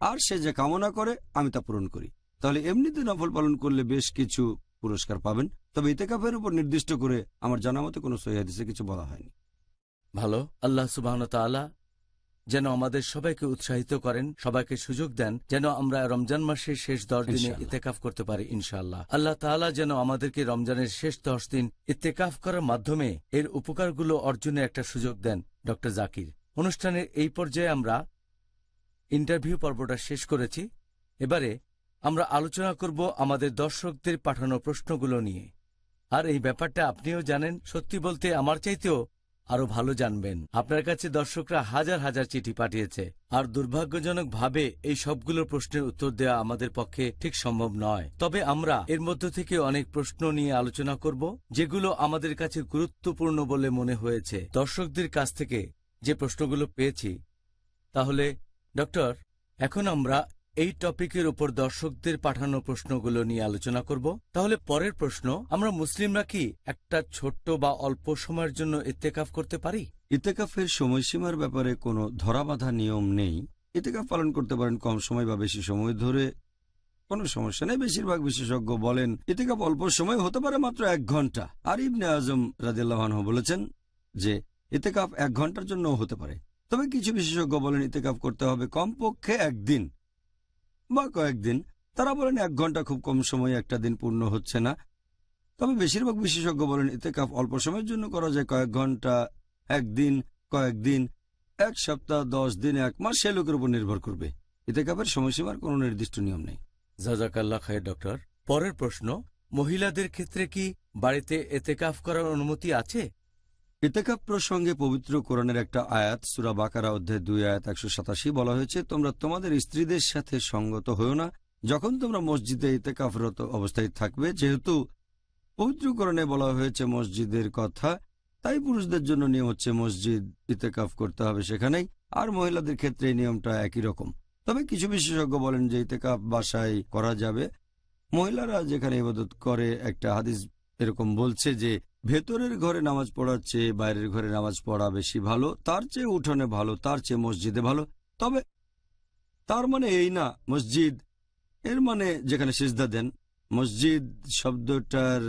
আর সে যে কামনা করে আমি তা পূরণ করি। তাহলে এমনিতে নফল পালন করলে বেশ কিছু পুরস্কার পাবেন। তবে ইতেকাফের উপর নির্দিষ্ট করে আমার জানা মতে কোনো সহিহ হাদিসে কিছু বলা হয়নি। ভালো। আল্লাহ সুবহানাহু ওয়া তাআলা যেন আমাদের সবাইকে উৎসাহিত করেন, সবাইকে সুযোগ দেন যেন আমরা রমজান মাসের শেষ 10 দিনে ইনশাআল্লাহ। ইতেকাফ করতে পারি ইনশাআল্লাহ। আল্লাহ তাআলা যেন আমাদেরকে রমজানের শেষ 10 দিন ইতেকাফ করার মাধ্যমে এর উপকারগুলো অর্জনের একটা সুযোগ দেন। ডক্টর জাকির, অনুষ্ঠানের এই পর্যায়ে আমরা ইন্টারভিউ পর্বটা শেষ করেছি। এবারে আমরা আলোচনা করব আমাদের দর্শকদের পাঠানো প্রশ্নগুলো নিয়ে। আর এই ব্যাপারটা আপনিও জানেন, সত্যি বলতে আমার চাইতেও আরো ভালো জানবেন। আপনার কাছে দর্শকরা হাজার হাজার চিঠি পাঠিয়েছে, আর দুর্ভাগ্যজনকভাবে এই সবগুলো প্রশ্নের উত্তর দেওয়া আমাদের পক্ষে ঠিক সম্ভব নয়। তবে আমরা এর মধ্য থেকে অনেক প্রশ্ন নিয়ে আলোচনা করব যেগুলো আমাদের কাছে গুরুত্বপূর্ণ বলে মনে হয়েছে দর্শকদের কাছ থেকে যে প্রশ্নগুলো পেয়েছি। তাহলে ডক্টর, এখন আমরা এই টপিকের উপর দর্শকদের পাঠানো প্রশ্নগুলো নিয়ে আলোচনা করব। তাহলে পরের প্রশ্ন, আমরা মুসলিমরা কি একটা ছোট্ট বা অল্প সময়ের জন্য ইতেকাফ করতে পারি? ইতেকাফের সময়সীমার ব্যাপারে কোনো ধরাবাঁধা নিয়ম নেই। ইতেকাফ পালন করতে পারেন কম সময় বা বেশি সময় ধরে, কোনো সমস্যা নেই। বেশিরভাগ বিশেষজ্ঞ বলেন ইতেকাফ অল্প সময় হতে পারে, মাত্র 1 ঘন্টা। আর ইবনে আজম রাদিয়াল্লাহু আনহু বলেছেন যে ইতেকাফ 1 ঘন্টার জন্য হতে পারে। তবে কিছু বিশেষজ্ঞ বলেন ইতেকাফ করতে হবে কমপক্ষে 1 দিন বা কয়েকদিন। তারা বলেন 1 ঘন্টা খুব কম সময়, একটা দিন পূর্ণ হচ্ছে না। তবে বেশিরভাগ বিশেষজ্ঞ বলেন ইতেকাফ অল্প সময়ের জন্য করা যায়, কয়েক ঘন্টা, 1 দিন, কয়েকদিন, 1 সপ্তাহ, 10 দিন, 1 মাস, সে লোকের উপর নির্ভর করবে। ইতেকাফের সময়সীমার কোনো নির্দিষ্ট নিয়ম নেই। জাযাকাল্লাহ খায়ের ডক্টর। পরের প্রশ্ন, মহিলাদের ক্ষেত্রে কি বাড়িতে ইতেকাফ করার অনুমতি আছে? ইতেকাফ প্রসঙ্গে পবিত্র কোরআনের একটা আয়াত সূরা বাকারা অধ্যায় 2 আয়াত 187 বলা হয়েছে, তোমরা তোমাদের স্ত্রীদের সাথে সঙ্গত হও না যখন তোমরা মসজিদে ইতেকাফরত অবস্থায় থাকবে। যেহেতু পবিত্র কোরআনে বলা হয়েছে মসজিদের কথা, তাই পুরুষদের জন্য নিয়ম হচ্ছে মসজিদ ইতেকাফ করতে হবে সেখানেই, আর মহিলাদের ক্ষেত্রে এই নিয়মটা একই রকম। তবে কিছু বিশেষজ্ঞ বলেন যে ইতেকাফ বাসায় করা যাবে। মহিলারা যেখানে ইবাদত করে, একটা হাদিস এরকম বলছে যে ভেতরের ঘরে নামাজ পড়ার চেয়ে বাইরের ঘরে নামাজ পড়া বেশি ভালো, তার চেয়ে উঠোনে ভালো, তার চেয়ে মসজিদে ভালো। তবে তার মানে এই না মসজিদ এর মানে যেখানে সিজদা দেন। মসজিদ শব্দটার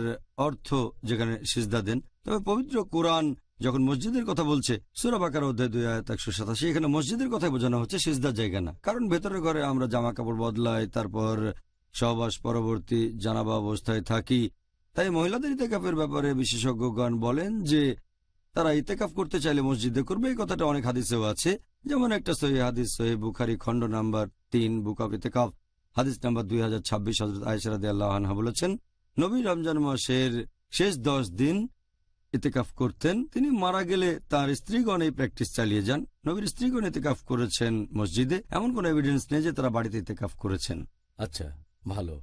অর্থ যেখানে সিজদা দেন। তবে পবিত্র কোরআন যখন মসজিদের কথা বলছে সূরা বাকারা অধ্যায় 2 আয়াত 187, এখানে মসজিদের কথাই বোঝানো হচ্ছে, সিজদার জায়গা না। কারণ ভেতরের ঘরে আমরা জামা কাপড় বদলাই, তারপর সহবাস পরবর্তী জানাবা অবস্থায় থাকি। তাই মহিলাদের ইতেকাফের ব্যাপারে বিশেষজ্ঞগণ বলেন যে তারা ইতেকাফ করতে চাইলে মসজিদে করবে। এই কথাটা অনেক হাদিসেও আছে, যেমন একটা সহিহ হাদিস সহিহ বুখারী খণ্ড নাম্বার 3 বুক অব ইতেকাফ হাদিস নাম্বার 2026 হযরত আয়েশা রাদিয়াল্লাহু আনহা বলেছেন, নবী রমজান মাসের শেষ 10 দিন ইতিকাফ করতেন, তিনি মারা গেলে তার স্ত্রীগণ এই প্র্যাকটিস চালিয়ে যান। নবীর স্ত্রীগণ ইতিকাফ করেছেন মসজিদে, এমন কোনো এভিডেন্স নেই যে তারা বাড়িতে ইতিকাফ করেছেন। আচ্ছা, ভালো,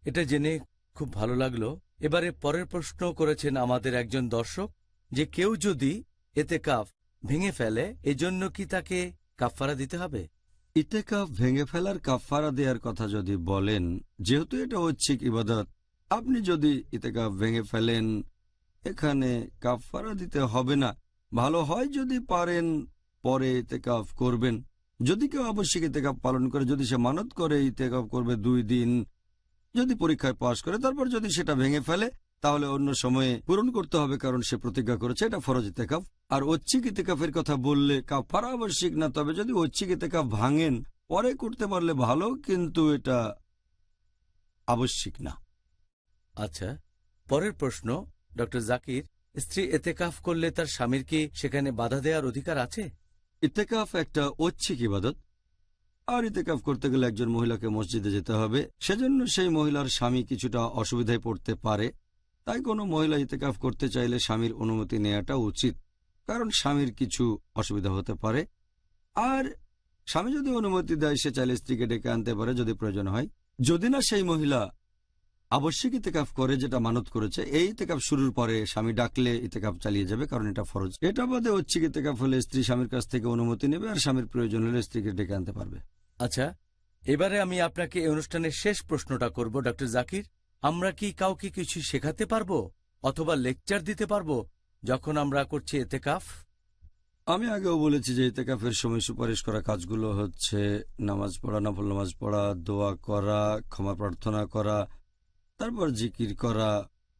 এটা জেনে খুব ভালো লাগলো। এবারে পরের প্রশ্ন করেছেন আমাদের একজন দর্শক যে কেউ যদি এতেকাফ ভেঙে ফেলে এজন্য কি তাকে কাফফারা দিতে হবে? ইতিকাফ ভেঙে ফেলার কাফফারা দেওয়ার কথা যদি বলেন, যেহেতু এটা ঐচ্ছিক ইবাদত, আপনি যদি ইতিকাফ ভেঙে ফেলেন এখানে কাফফারা দিতে হবে না। ভালো হয় যদি পারেন পরে ইতিকাফ করবেন। যদি কেউ আবশ্যিক ইতিকাফ পালন করে, যদি সে মানত করে ইতিকাফ করবে 2 দিন, যদি পরীক্ষায় পাশ করে, তারপর যদি সেটা ভেঙে ফেলে তাহলে অন্য সময়ে পূরণ করতে হবে, কারণ সে প্রতিজ্ঞা করেছে এটা ফরজ ইতিকাফ। আর ঐচ্ছিক ইতিকাফের কথা বললে কাফারা আবশ্যিক না, তবে যদি ঐচ্ছিক ইতিকাফ ভাঙেন পরে করতে পারলে ভালো, কিন্তু এটা আবশ্যিক না। আচ্ছা, পরের প্রশ্ন ডক্টর জাকির, স্ত্রী এতেকাফ করলে তার স্বামীর কি সেখানে বাধা দেওয়ার অধিকার আছে? ইতিকাফ একটা ঐচ্ছিক ইবাদত, আর ইতিকাফ করতে গেলে একজন মহিলাকে মসজিদে যেতে হবে, সেজন্য সেই মহিলার স্বামী কিছুটা অসুবিধায় পড়তে পারে। তাই কোনো মহিলা ইতিকাফ করতে চাইলে স্বামীর অনুমতি নেওয়াটা উচিত, কারণ স্বামীর কিছু অসুবিধা হতে পারে। আর স্বামী যদি অনুমতি দেয় সে চাইলে স্ত্রীকে ডেকে আনতে পারে যদি প্রয়োজন হয়। যদি না সেই মহিলা আবশ্যিক ইতিকাফ করে যেটা মানত করেছে, এই ইতিকাফ শুরুর পরে স্বামী ডাকলে ইতিকাফ চালিয়ে যাবে, কারণ এটা ফরজ। এটা বাদে ঐচ্ছিক ইতিকাফ হলে স্ত্রী স্বামীর কাছ থেকে অনুমতি নেবে, আর স্বামীর প্রয়োজন হলে স্ত্রীকে ডেকে আনতে পারবে। আচ্ছা, এবারে আমি আপনাকে এই অনুষ্ঠানের শেষ প্রশ্নটা করব ডক্টর জাকির। আমরা কি কাউকে কিছু শেখাতে পারবো অথবা লেকচার দিতে পারবো যখন আমরা করছি এতেকাফ? আমি আগেও বলেছি যে ইতিকাফের সময় সুপারিশ করা কাজগুলো হচ্ছে নামাজ পড়া, নফল নামাজ পড়া, দোয়া করা, ক্ষমা প্রার্থনা করা, তারপর জিকির করা,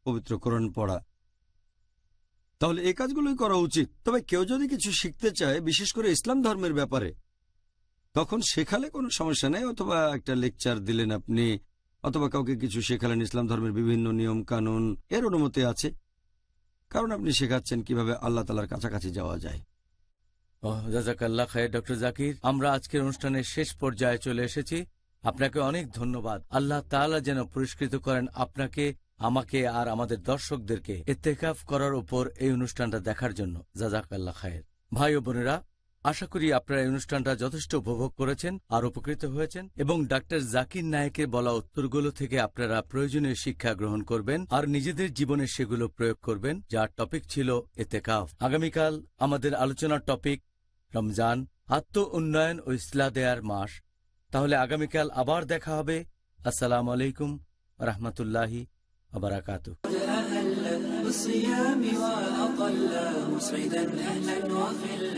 পবিত্র কোরআন পড়া। তাহলে এই কাজগুলোই করা উচিত। তবে কেউ যদি কিছু শিখতে চায়, বিশেষ করে ইসলাম ধর্মের ব্যাপারে, তখন শেখালে কোনো সমস্যা নেই। অথবা একটা লেকচার দিলেন আপনি, অথবা কাউকে কিছু শেখালেন ইসলাম ধর্মের বিভিন্ন নিয়ম কানুন, এর অনুমতি আছে, কারণ আপনি শেখাচ্ছেন কিভাবে আল্লাহ তাআলার কাছাকাছি যাওয়া যায়। জাযাকাল্লাহ খায়ের ডক্টর জাকির, আমরা আজকের অনুষ্ঠানের শেষ পর্যায়ে চলে এসেছি। আপনাকে অনেক ধন্যবাদ। আল্লাহ তাআলা যেন পুরস্কৃত করেন আপনাকে, আমাকে আর আমাদের দর্শকদেরকে ইতিকাফ করার উপর এই অনুষ্ঠানটা দেখার জন্য। জাযাকাল্লাহ খায়ের। ভাই ও বোনেরা, আশা করি আপনারা এই অনুষ্ঠানটা যথেষ্ট উপভোগ করেছেন আর উপকৃত হয়েছেন, এবং ডাক্তার জাকির নায়েকের বলা উত্তরগুলো থেকে আপনারা প্রয়োজনীয় শিক্ষা গ্রহণ করবেন আর নিজেদের জীবনে সেগুলো প্রয়োগ করবেন। যার টপিক ছিল ইতিকাফ। আগামীকাল আমাদের আলোচনার টপিক রমজান, আত্ম উন্নয়ন ও ইসলাহ দেয়ার মাস। তাহলে আগামীকাল আবার দেখা হবে। আসসালামু আলাইকুম রাহমাতুল্লাহি ওয়া বারাকাতুহু। بالصيام وأطل مسعدا أهلا وخلا